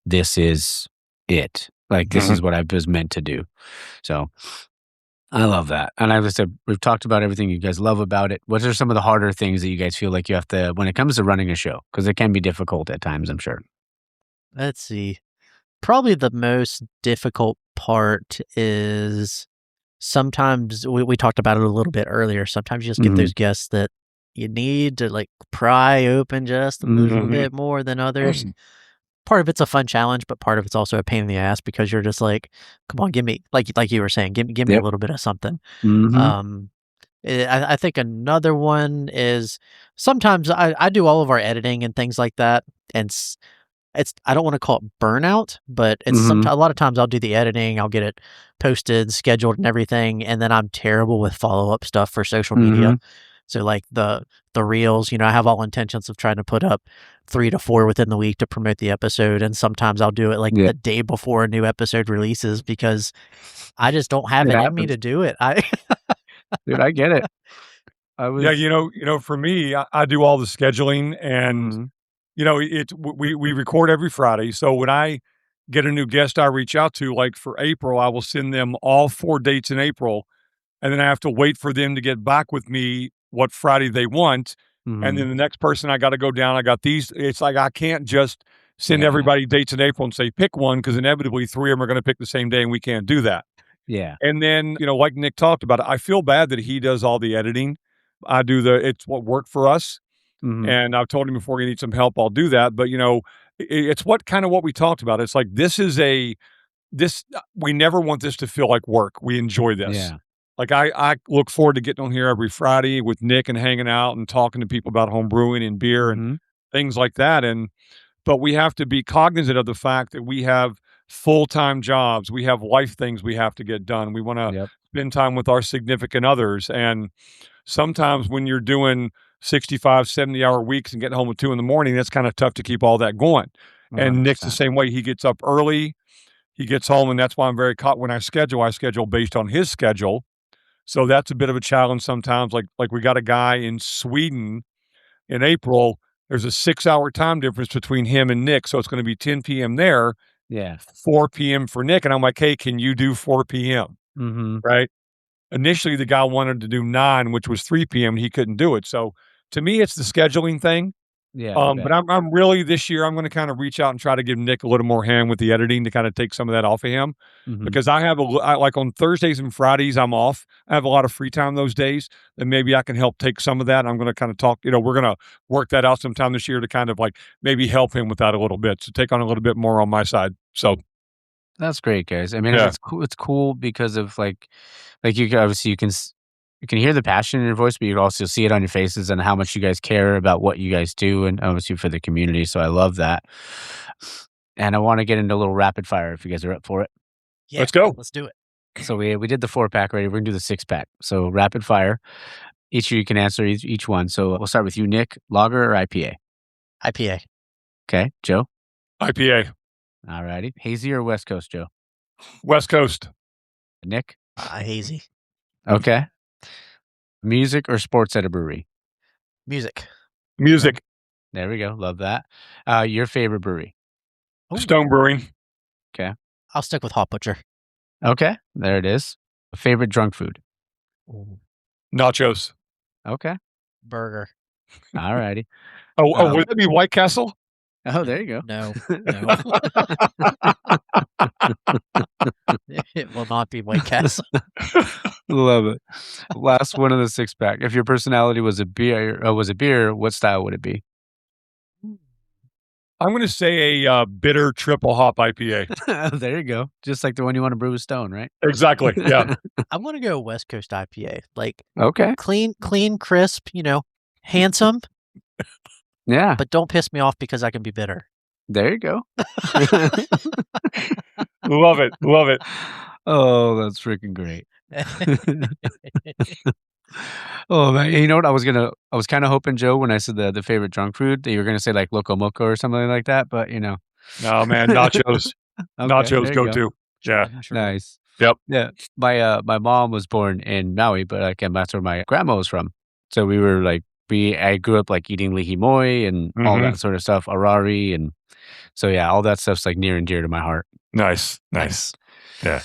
this is it. Like this is what I was meant to do. So I love that. And like I said, we've talked about everything you guys love about it. What are some of the harder things that you guys feel like you have to, when it comes to running a show? Because it can be difficult at times, I'm sure. Let's see. Probably the most difficult part is sometimes we talked about it a little bit earlier. Sometimes you just get those guests that you need to like pry open just a little bit more than others. Part of it's a fun challenge, but part of it's also a pain in the ass because you're just like, come on, give me like you were saying, give me a little bit of something. I think another one is sometimes I do all of our editing and things like that, and it's I don't want to call it burnout, but it's a lot of times I'll do the editing, I'll get it posted, scheduled, and everything, and then I'm terrible with follow up stuff for social media. So like the reels, I have all intentions of trying to put up 3 to 4 within the week to promote the episode, and sometimes I'll do it like the day before a new episode releases because I just don't have it in me to do it. Dude, I get it. Yeah, for me, I do all the scheduling, and we record every Friday. So when I get a new guest I reach out to, like for April, I will send them all 4 dates in April, and then I have to wait for them to get back with me what Friday they want. And then the next person I got to go down, I got these. It's like I can't just send everybody dates in April and say pick one, because inevitably 3 of them are going to pick the same day, and we can't do that. Yeah. And then, like Nick talked about, I feel bad that he does all the editing. I do it's what worked for us. And I've told him before he needs some help, I'll do that. But, it's what we talked about. It's like, we never want this to feel like work. We enjoy this. Yeah. Like I look forward to getting on here every Friday with Nick and hanging out and talking to people about home brewing and beer and things like that. But we have to be cognizant of the fact that we have full-time jobs. We have life things we have to get done. We want to spend time with our significant others. And sometimes when you're doing 65, 70-hour weeks and getting home at 2 a.m, that's kind of tough to keep all that going. 100%. And Nick's the same way. He gets up early. He gets home, and that's why I'm very caught when I schedule based on his schedule. So that's a bit of a challenge sometimes. Like we got a guy in Sweden in April. There's a 6-hour time difference between him and Nick. So it's going to be 10 p.m. there. Yeah. 4 p.m. for Nick. And I'm like, hey, can you do 4 p.m.? Right. Initially, the guy wanted to do 9, which was 3 p.m. and he couldn't do it. So to me, it's the scheduling thing. Yeah. But I'm really this year, I'm going to kind of reach out and try to give Nick a little more hand with the editing to kind of take some of that off of him, because I like on Thursdays and Fridays, I'm off. I have a lot of free time those days, and maybe I can help take some of that. I'm going to kind of talk, we're going to work that out sometime this year to kind of like maybe help him with that a little bit. So take on a little bit more on my side. So that's great, guys. I mean, it's cool. It's cool because of like you obviously you can hear the passion in your voice, but you can also see it on your faces and how much you guys care about what you guys do, and obviously for the community. So I love that. And I want to get into a little rapid fire if you guys are up for it. Yeah, let's go. Let's do it. So we did the 4-pack already. We're gonna do the 6-pack. So rapid fire. Each of you can answer each one. So we'll start with you, Nick. Lager or IPA? IPA. Okay, Joe. IPA. All righty. Hazy or West Coast, Joe? West Coast. Nick. Hazy. Okay. Music or sports at a brewery? Music. Music. There we go. Love that. Your favorite brewery? Stone Brewing. Okay. I'll stick with Hot Butcher. Okay. There it is. Favorite drunk food? Nachos. Okay. Burger. All righty. Would that be White Castle? Oh, there you go. No. It will not be White Castle. Love it. Last one of the 6-pack. If your personality was a beer, what style would it be? I'm going to say a bitter triple hop IPA. There you go. Just like the one you want to brew with Stone, right? Exactly. Yeah. I'm going to go West Coast IPA. Like clean, crisp, handsome. Yeah. But don't piss me off because I can be bitter. There you go. Love it. Love it. Oh, that's freaking great. Oh man, you know what? I was kind of hoping, Joe, when I said the favorite drunk food, that you were gonna say like Loco Moco or something like that, but No, man, nachos. Okay, Nachos there go you too. Yeah. Nice. Yep. Yeah. My mom was born in Maui, but again, that's where my grandma was from. So we were like, I grew up like eating lihimoi and all that sort of stuff, arari. And so, yeah, all that stuff's like near and dear to my heart. Nice. Yeah.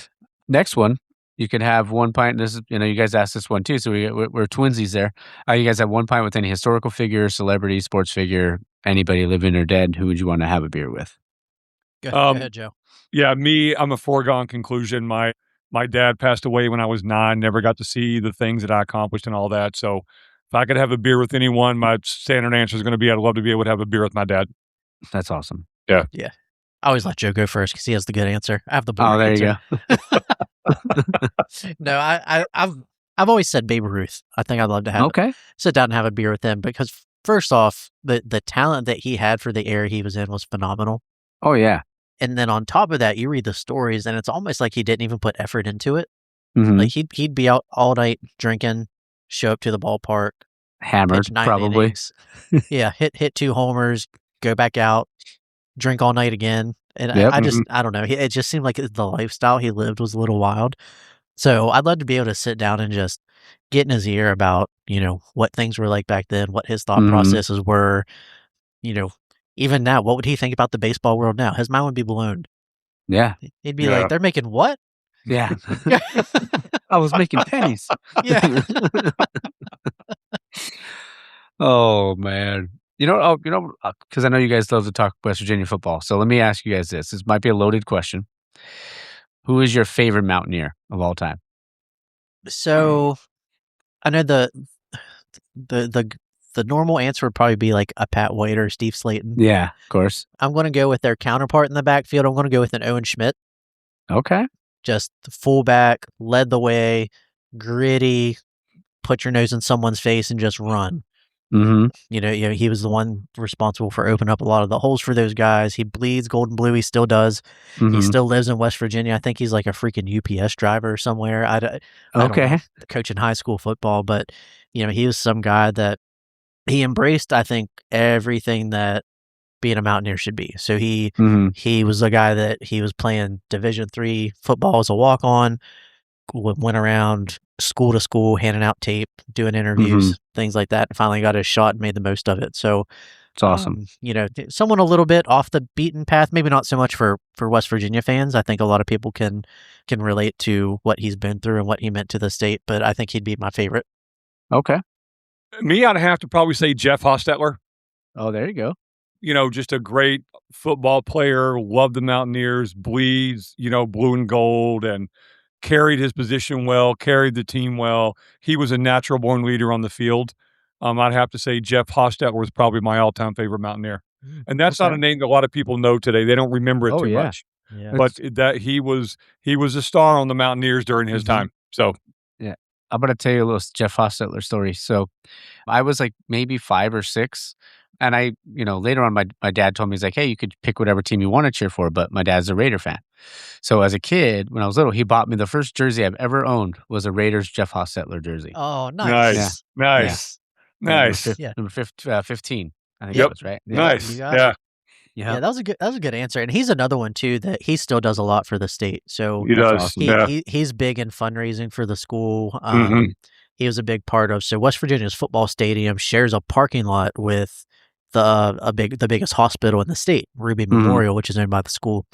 Next one, you can have 1 pint. This is, you guys asked this one too. So we're twinsies there. You guys have 1 pint with any historical figure, celebrity, sports figure, anybody living or dead. Who would you want to have a beer with? Go ahead, Joe. Yeah, I'm a foregone conclusion. My dad passed away when I was 9, never got to see the things that I accomplished and all that. So if I could have a beer with anyone, my standard answer is going to be I'd love to be able to have a beer with my dad. That's awesome. Yeah. Yeah. I always let Joe go first because he has the good answer. I have the Oh, boring there answer. you go. No, I've always said Babe Ruth. I think I'd love to sit down and have a beer with him because first off, the talent that he had for the era he was in was phenomenal. Oh, yeah. And then on top of that, you read the stories and it's almost like he didn't even put effort into it. Mhm. Like he'd be out all night drinking, show up to the ballpark, Hammered, pitch 9 probably. innings. Yeah, hit 2 homers, go back out, drink all night again. And Yep. I don't know. It just seemed like the lifestyle he lived was a little wild. So I'd love to be able to sit down and just get in his ear about, what things were like back then, what his thought processes were, even now, what would he think about the baseball world now? His mind would be blown. Yeah. He'd be like, they're making what? Yeah. I was making pennies. Yeah. Oh, man. Because I know you guys love to talk West Virginia football. So let me ask you guys this. This might be a loaded question. Who is your favorite Mountaineer of all time? So I know the normal answer would probably be like a Pat White or Steve Slayton. Yeah, of course. I'm going to go with their counterpart in the backfield. I'm going to go with an Owen Schmidt. Okay. Just the fullback, led the way, gritty, put your nose in someone's face and just run. Mm-hmm. He was the one responsible for opening up a lot of the holes for those guys. He bleeds gold and blue. He still does. Mm-hmm. He still lives in West Virginia. I think he's like a freaking UPS driver somewhere. I don't know, coaching high school football, but he was some guy that he embraced, I think, everything that being a Mountaineer should be. So he was a guy that he was playing Division III football as a walk-on, went around school to school, handing out tape, doing interviews, things like that, and finally got his shot and made the most of it. So it's awesome. Someone a little bit off the beaten path, maybe not so much for West Virginia fans. I think a lot of people can relate to what he's been through and what he meant to the state, but I think he'd be my favorite. Okay. Me, I'd have to probably say Jeff Hostetler. Oh, there you go. Just a great football player, loved the Mountaineers, bleeds, blue and gold, and carried his position well, carried the team well. He was a natural born leader on the field. I'd have to say Jeff Hostetler was probably my all-time favorite Mountaineer. And that's not a name that a lot of people know today. They don't remember it too much. Yeah. But that he was a star on the Mountaineers during his time. So yeah. I'm going to tell you a little Jeff Hostetler story. So I was like maybe 5 or 6. And I, later on, my dad told me, he's like, hey, you could pick whatever team you want to cheer for, but my dad's a Raider fan. So as a kid, when I was little, he bought me the first jersey I've ever owned was a Raiders Jeff Hostetler jersey. Oh, nice. Nice. Number 15, I think Yep. that was right. Yeah. Nice. Yeah. That was a good answer. And he's another one too that he still does a lot for the state. So he does. Awesome. He's big in fundraising for the school. He was a big part of. So West Virginia's football stadium shares a parking lot with the biggest hospital in the state, Ruby Memorial, which is owned by the school.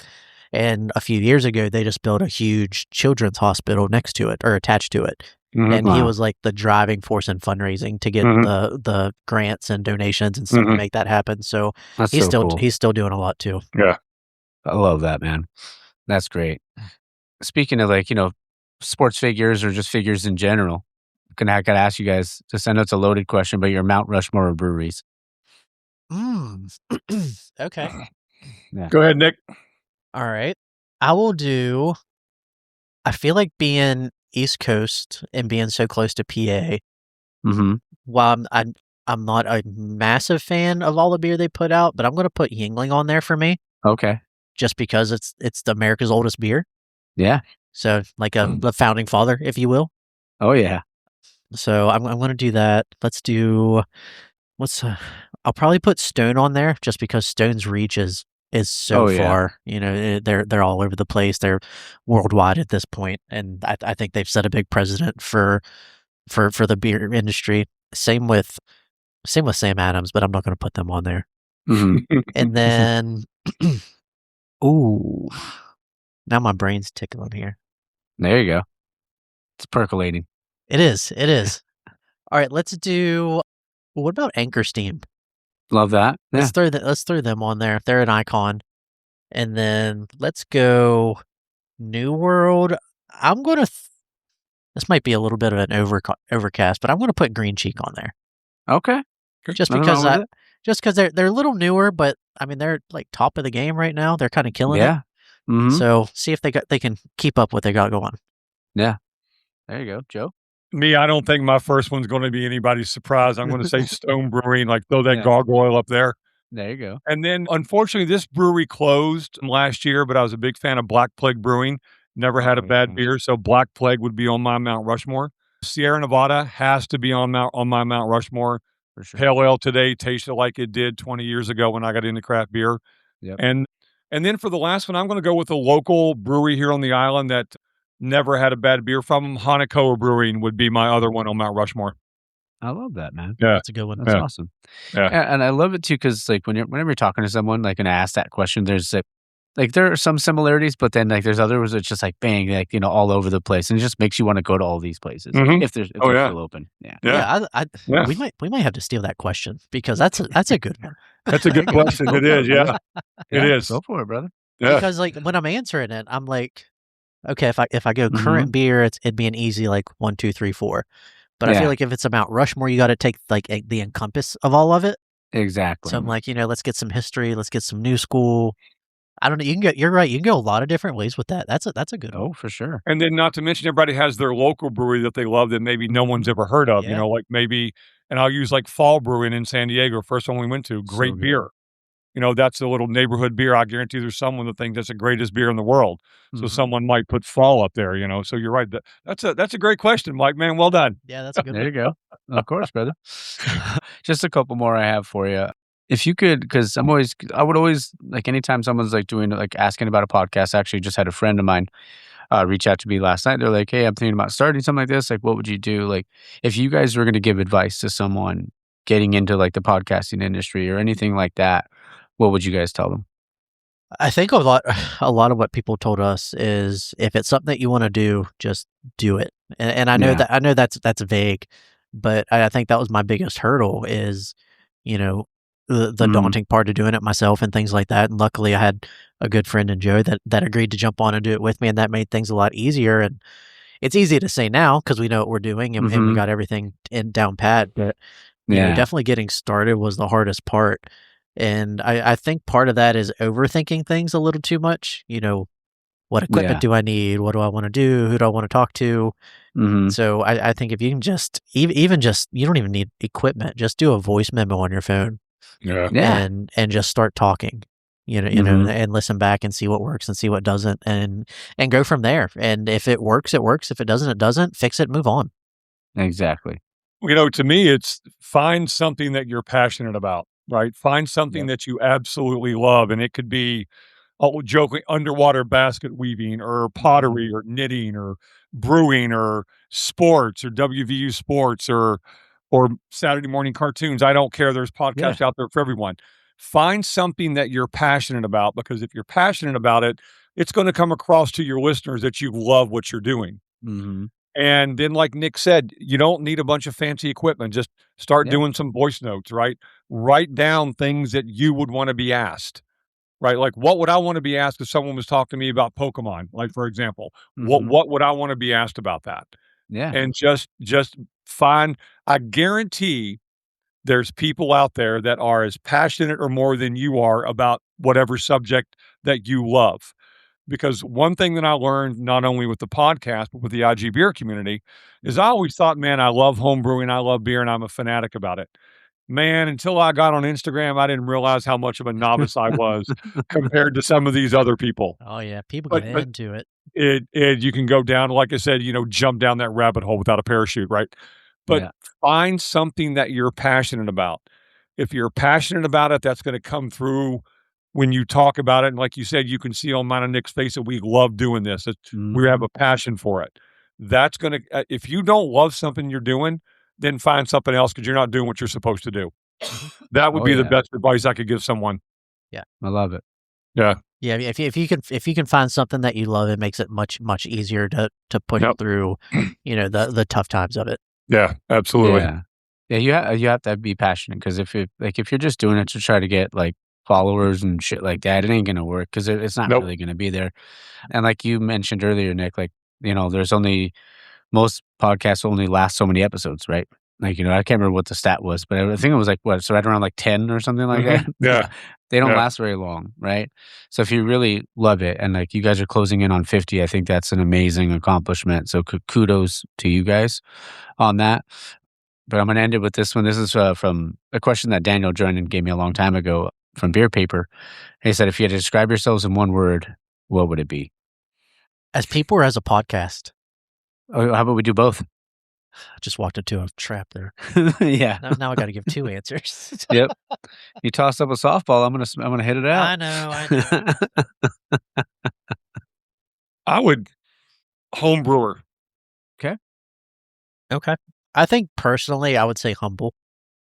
And a few years ago, they just built a huge children's hospital next to it or attached to it. And he was like the driving force in fundraising to get the grants and donations and stuff to make that happen. So he's still doing a lot too. Yeah. I love that, man. That's great. Speaking of sports figures or just figures in general, I gotta ask you guys, just I know it's a loaded question, but your Mount Rushmore of breweries. Okay. Yeah. Go ahead, Nick. All right. I feel like being East Coast and being so close to PA, while I'm not a massive fan of all the beer they put out, but I'm going to put Yuengling on there for me. Okay. Just because it's the America's oldest beer. Yeah. So like the founding father, if you will. Oh yeah. So I'm going to do that. Let's do I'll probably put Stone on there just because Stone's reach is is so Oh, yeah. far. They're all over the place. They're worldwide at this point, and I think they've set a big precedent for the beer industry. Same with Sam Adams, but I'm not going to put them on there. Mhm. And then, ooh, now my brain's tickling here. There you go. It's percolating. It is. It is. All right, let's do. What about Anchor Steam? Love that. Yeah. Let's throw them on there. They're an icon. And then let's go New World. I'm gonna. This might be a little bit of an overcast, but I'm gonna put Green Cheek on there. Okay. Just Nothing because wrong with they're a little newer, but I mean they're like top of the game right now. They're kind of killing it. Yeah. Mhm. So see if they can keep up what they got going. Yeah. There you go, Joe. Me, I don't think my first one's going to be anybody's surprise. I'm going to say Stone Brewing, like throw that Yeah. gargoyle up there. There you go. And then, unfortunately, this brewery closed last year, but I was a big fan of Black Plague Brewing. Never had a bad beer, so Black Plague would be on my Mount Rushmore. Sierra Nevada has to be on my Mount Rushmore. For sure. Pale ale today tasted like it did 20 years ago when I got into craft beer. Yep. And then for the last one, I'm going to go with a local brewery here on the island that never had a bad beer from them. Hanakoa Brewing would be my other one on Mount Rushmore. I love that, man. Yeah. That's a good one. That's awesome. Yeah. And I love it too because like whenever you're talking to someone like and ask that question, there's like there are some similarities, but then like there's others that's just like bang, like all over the place, and it just makes you want to go to all these places Mhm. if they're yeah. still open. Yeah. Yeah, Yeah. we might have to steal that question because that's a good one. That's a good question. It is, yeah. It is. Go for it, brother. Yeah. Because like when I'm answering it, I'm like, okay, if I go Mhm. current beer, it'd be an easy like 1, 2, 3, 4. But I Yeah. feel like if it's a Mount Rushmore, you got to take like the encompass of all of it. Exactly. So I'm like, let's get some history, let's get some new school. I don't know. You're right. You can go a lot of different ways with that. That's a good one. Oh, for sure. And then not to mention everybody has their local brewery that they love that maybe no one's ever heard of, Yeah. like maybe, and I'll use like Fall Brewing in San Diego, first one we went to, great good. beer. That's a little neighborhood beer. I guarantee there's someone that thinks that's the greatest beer in the world. So Mhm. someone might put Fall up there, So you're right. That's a great question, Mike, man. Well done. Yeah, that's a good There you one. go. Of course, brother. Just a couple more I have for you. If you could, because I would always like anytime someone's like doing like asking about a podcast. I actually just had a friend of mine reach out to me last night. They're like, "Hey, I'm thinking about starting something like this. Like, what would you do? Like, if you guys were going to give advice to someone getting into like the podcasting industry or anything like that, what would you guys tell them?" I think a lot of what people told us is if it's something that you want to do, just do it. And I know Yeah. that's vague, but I think that was my biggest hurdle is, the Mhm. daunting part of doing it myself and things like that. And luckily I had a good friend in Joe that agreed to jump on and do it with me, and that made things a lot easier. And it's easy to say now because we know what we're doing and we Mhm. got everything down pat. But Yeah. definitely getting started was the hardest part. And I think part of that is overthinking things a little too much. What equipment Yeah. do I need? What do I want to do? Who do I want to talk to? Mhm. So I think if you can just, even just, you don't even need equipment. Just do a voice memo on your phone Yeah. Yeah. and just start talking, Mhm. and listen back and see what works and see what doesn't and go from there. And if it works, it works. If it doesn't, it doesn't. Fix it, move on. Exactly. To me, it's find something that you're passionate about, right? Find something Yep. that you absolutely love. And it could be, joking, underwater basket weaving or pottery or knitting or brewing or sports or WVU sports or Saturday morning cartoons. I don't care. There's podcasts out there for everyone. Find something that you're passionate about, because if you're passionate about it, it's going to come across to your listeners that you love what you're doing. Mhm. And then, like Nick said, you don't need a bunch of fancy equipment. Just start Yeah. doing some voice notes, right? Write down things that you would want to be asked, right? Like, what would I want to be asked if someone was talking to me about Pokemon? Like, for example, Mhm. what would I want to be asked about that? Yeah. And just find. I guarantee there's people out there that are as passionate or more than you are about whatever subject that you love. Because one thing that I learned, not only with the podcast, but with the IG beer community, is I always thought, man, I love home brewing, I love beer, and I'm a fanatic about it. Man, until I got on Instagram, I didn't realize how much of a novice I was compared to some of these other people. Oh yeah, people But get but into it. you can go down, like I said, jump down that rabbit hole without a parachute, right? But Yeah. find something that you're passionate about. If you're passionate about it, that's going to come through when you talk about it, and like you said, you can see on mine and Nick's face that we love doing this. We have a passion for it. That's going to, if you don't love something you're doing, then find something else because you're not doing what you're supposed to do. That would be the best advice I could give someone. Yeah. I love it. Yeah. Yeah, if you can find something that you love, it makes it much easier to push through, the tough times of it. Yeah, absolutely. Yeah, you have to be passionate because if you're just doing it to try to get like followers and shit like that, it ain't gonna work because it's not really gonna be there. And like you mentioned earlier, Nick, like there's only most podcasts only last so many episodes, right? Like I can't remember what the stat was, but I think it was like so right around like 10 or something like that. Yeah. They don't last very long, right? So if you really love it and like you guys are closing in on 50, I think that's an amazing accomplishment. So kudos to you guys on that. But I'm going to end it with this one. This is from a question that Daniel joined and gave me a long time ago from Beer Paper. He said, if you had to describe yourselves in one word, what would it be? As people or as a podcast? Oh, how about we do both? I just walked into a trap there. Yeah. Now I got to give two answers. Yep. You tossed up a softball. I'm gonna hit it out. I know. I would home brewer. Okay. I think personally, I would say humble.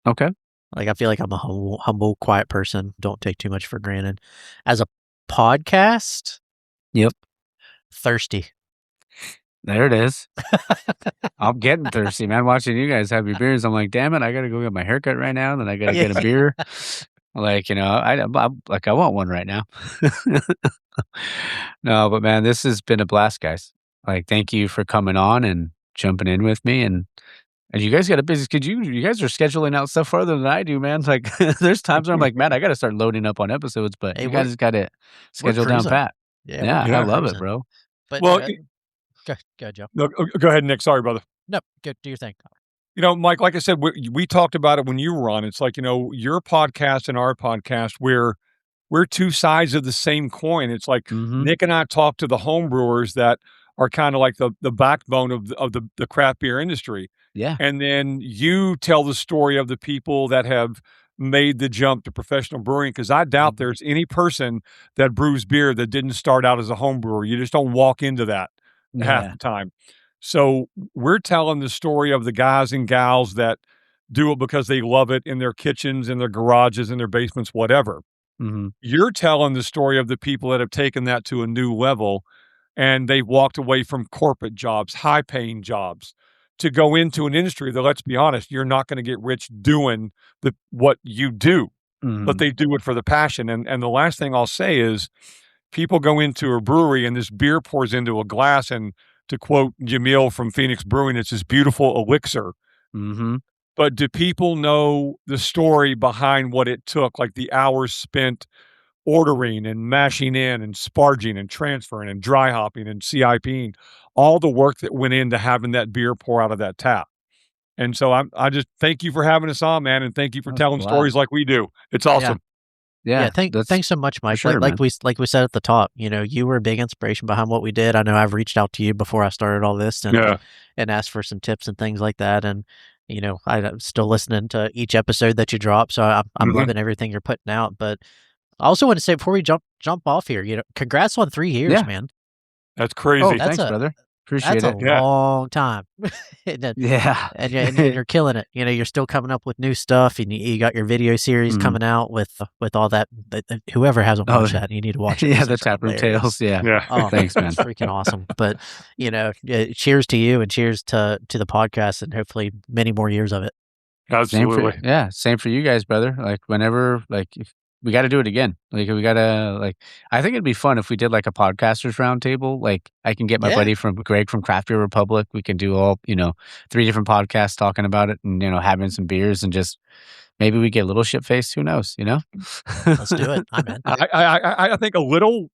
Okay. Like I feel like I'm a humble, quiet person. Don't take too much for granted. As a podcast, Yep. Thirsty. There it is. I'm getting thirsty, man. Watching you guys have your beers, I'm like, damn it, I gotta go get my haircut right now. Then I gotta get a beer. Like, I want one right now. No, but man, this has been a blast, guys. Like, thank you for coming on and jumping in with me. And you guys got a busy schedule. You guys are scheduling out stuff farther than I do, man. Like, there's times where I'm like, man, I got to start loading up on episodes, but you guys got it scheduled down pat. Yeah, I love it, bro. But Well, go ahead, Joe. No, go ahead, Nick. Sorry, brother. No, go do your thing. Mike, like I said, we talked about it when you were on. It's like, your podcast and our podcast, we're two sides of the same coin. It's like Nick and I talk to the home brewers that are kind of like the backbone of the craft beer industry. Yeah. And then you tell the story of the people that have made the jump to professional brewing, because I doubt there's any person that brews beer that didn't start out as a home brewer. You just don't walk into that half the time. So we're telling the story of the guys and gals that do it because they love it in their kitchens, in their garages, in their basements, whatever. You're telling the story of the people that have taken that to a new level, and they've walked away from corporate jobs, high-paying jobs, to go into an industry that, let's be honest, you're not going to get rich doing what you do, but they do it for the passion. And the last thing I'll say is, people go into a brewery and this beer pours into a glass, and to quote Jamil from Phoenix Brewing, it's this beautiful elixir. But do people know the story behind what it took, like the hours spent ordering and mashing in and sparging and transferring and dry hopping and CIPing, all the work that went into having that beer pour out of that tap? And so I just thank you for having us on, man, and thank you for telling stories like we do. It's awesome. Yeah, thanks so much, Mike. Sure, like we said at the top, you were a big inspiration behind what we did. I know I've reached out to you before I started all this and asked for some tips and things like that. And I'm still listening to each episode that you drop, so I'm loving everything you're putting out. But I also want to say before we jump off here, congrats on 3 years, man. That's crazy. Oh, thanks, brother. Appreciate it. That's a long time. And you're killing it. You're still coming up with new stuff, and you got your video series coming out with all that. Whoever hasn't watched that, you need to watch it. Yeah, the Taproom Tales. Yeah. Oh, thanks, man. It's freaking awesome. But cheers to you, and cheers to the podcast, and hopefully many more years of it. Absolutely. Same for you guys, brother. Like whenever, if we got to do it again. Like we got to I think it'd be fun if we did like a podcasters roundtable. Like I can get my buddy Greg from Craft Beer Republic. We can do all, 3 different podcasts talking about it and, having some beers and just maybe we get a little shit faced. Who knows, Let's do it. I'm in. I think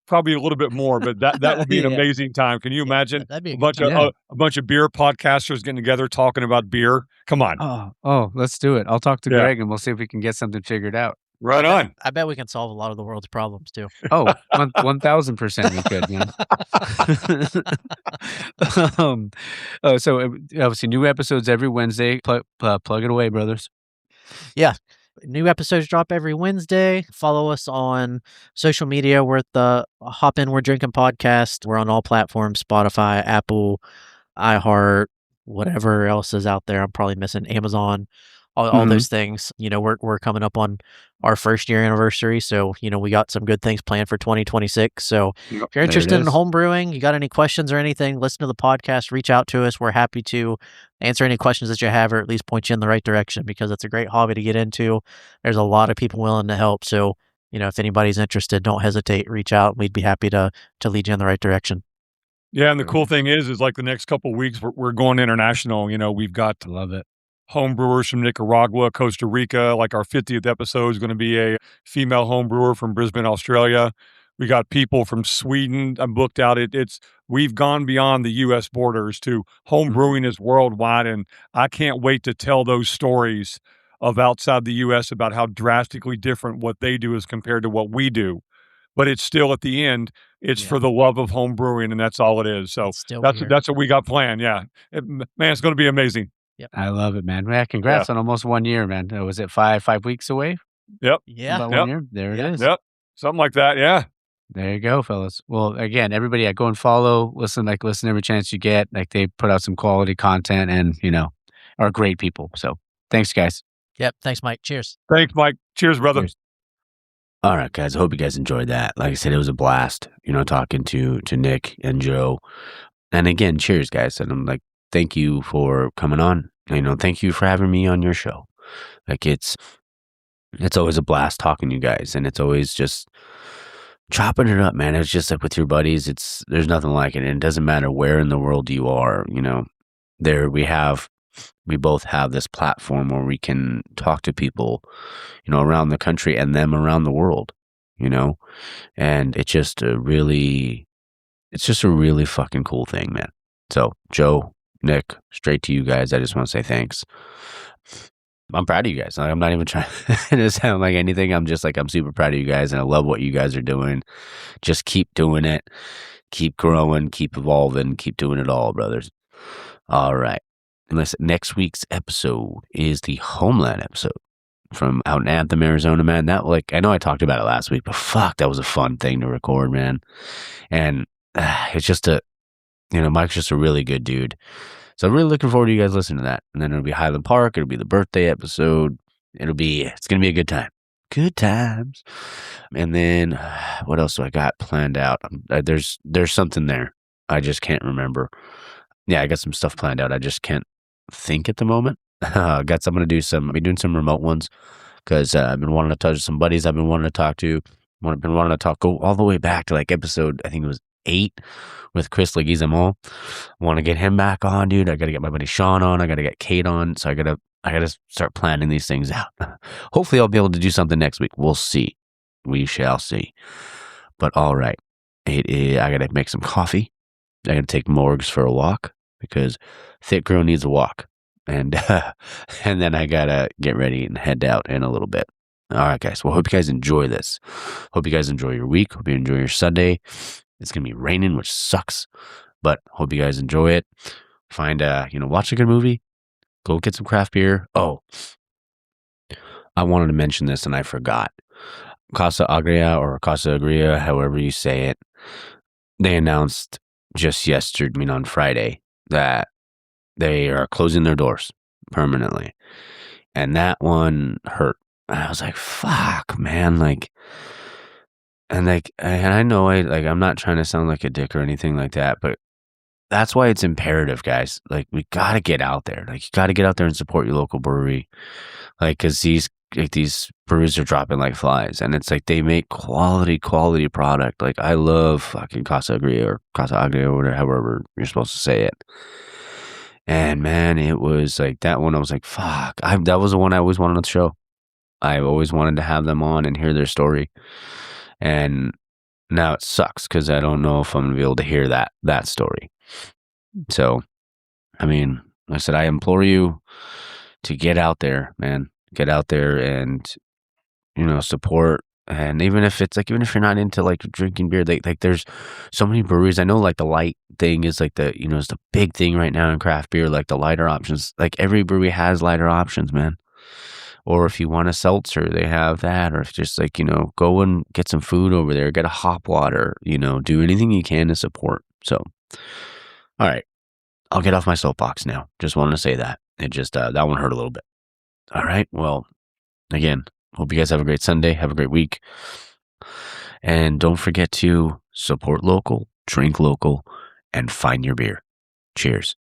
probably a little bit more, but that would be an amazing time. Can you imagine that'd be a bunch of beer podcasters getting together talking about beer? Come on. Oh, let's do it. I'll talk to Greg and we'll see if we can get something figured out. Right on. I bet we can solve a lot of the world's problems too. Oh, 1,000% we could, man. So obviously new episodes every Wednesday. Plug it away, brothers. Yeah. New episodes drop every Wednesday. Follow us on social media. We're at the Hopin We're Drinking podcast. We're on all platforms, Spotify, Apple, iHeart, whatever else is out there. I'm probably missing Amazon, all those things. We're coming up on our first year anniversary. So, we got some good things planned for 2026. So if you're interested in home brewing, you got any questions or anything, listen to the podcast, reach out to us. We're happy to answer any questions that you have, or at least point you in the right direction, because it's a great hobby to get into. There's a lot of people willing to help. So, if anybody's interested, don't hesitate, reach out. We'd be happy to lead you in the right direction. Yeah, and the cool thing is like the next couple of weeks we're going international. We've got Love it. home brewers from Nicaragua, Costa Rica. Like our 50th episode is going to be a female home brewer from Brisbane, Australia. We got people from Sweden. I'm booked out. We've gone beyond the U.S. borders to home brewing is worldwide, and I can't wait to tell those stories of outside the U.S. about how drastically different what they do is compared to what we do. But it's still at the end, it's for the love of home brewing, and that's all it is. So that's what we got planned. Yeah, man, it's going to be amazing. Yep. I love it, man. Yeah, congrats on almost 1 year, man. Was it 5 weeks away? Yep. Yeah. About 1 year. There it is. Yep. Something like that. Yeah. There you go, fellas. Well, again, everybody, go and follow, listen every chance you get. Like, they put out some quality content and, are great people. So thanks, guys. Yep. Thanks, Mike. Cheers. Thanks, Mike. Cheers, brother. Cheers. All right, guys. I hope you guys enjoyed that. Like I said, it was a blast, talking to Nick and Joe. And again, cheers, guys. And I'm like, thank you for coming on. Thank you for having me on your show. Like, it's always a blast talking to you guys, and it's always just chopping it up, man. It's just like with your buddies. There's nothing like it. And it doesn't matter where in the world you are. We both have this platform where we can talk to people, around the country and them around the world, and it's just a really fucking cool thing, man. So Joe, Nick, straight to you guys. I just want to say thanks. I'm proud of you guys. I'm not even trying to sound like anything. I'm just like, I'm super proud of you guys, and I love what you guys are doing. Just keep doing it. Keep growing, keep evolving, keep doing it all, brothers. All right. And listen, next week's episode is the Homeland episode from out in Anthem, Arizona, man. I know I talked about it last week, but fuck, that was a fun thing to record, man. And it's just Mike's just a really good dude. So I'm really looking forward to you guys listening to that. And then it'll be Highland Park. It'll be the birthday episode. It's going to be a good time. Good times. And then what else do I got planned out? There's something there. I just can't remember. Yeah, I got some stuff planned out. I just can't think at the moment. I'm going to do I'll be doing some remote ones because I've been wanting to touch some buddies I've been wanting to talk to. Go all the way back to like episode, I think it was 8 with Chris Leguizamo. I want to get him back on, dude. I got to get my buddy Sean on. I got to get Kate on. So I got to start planning these things out. Hopefully I'll be able to do something next week. We'll see. We shall see. But all right. I got to make some coffee. I got to take Morgs for a walk because thick girl needs a walk. And then I got to get ready and head out in a little bit. All right, guys. Well, hope you guys enjoy this. Hope you guys enjoy your week. Hope you enjoy your Sunday. It's going to be raining, which sucks, but hope you guys enjoy it. Find, watch a good movie. Go get some craft beer. Oh, I wanted to mention this and I forgot. Casa Agria or Casa Agria, however you say it, they announced just yesterday, on Friday, that they are closing their doors permanently. And that one hurt. I was like, fuck, man. And I know I'm not trying to sound like a dick or anything like that, but that's why it's imperative, guys. Like, we got to get out there. Like, you got to get out there and support your local brewery. Like, cause these breweries are dropping like flies, and it's like, they make quality product. Like, I love fucking Casa Agria or whatever, however you're supposed to say it. And man, it was like that one. I was like, fuck, that was the one I always wanted on the show. I always wanted to have them on and hear their story. And now it sucks because I don't know if I'm going to be able to hear that story. So, like I said, I implore you to get out there, man. Get out there and, support. And even if you're not into like drinking beer, like there's so many breweries. I know like the light thing is like it's the big thing right now in craft beer, like the lighter options. Like every brewery has lighter options, man. Or if you want a seltzer, they have that. Or if just like, go and get some food over there, get a hop water, do anything you can to support. So, all right, I'll get off my soapbox now. Just wanted to say that. It just, that one hurt a little bit. All right. Well, again, hope you guys have a great Sunday. Have a great week. And don't forget to support local, drink local, and find your beer. Cheers.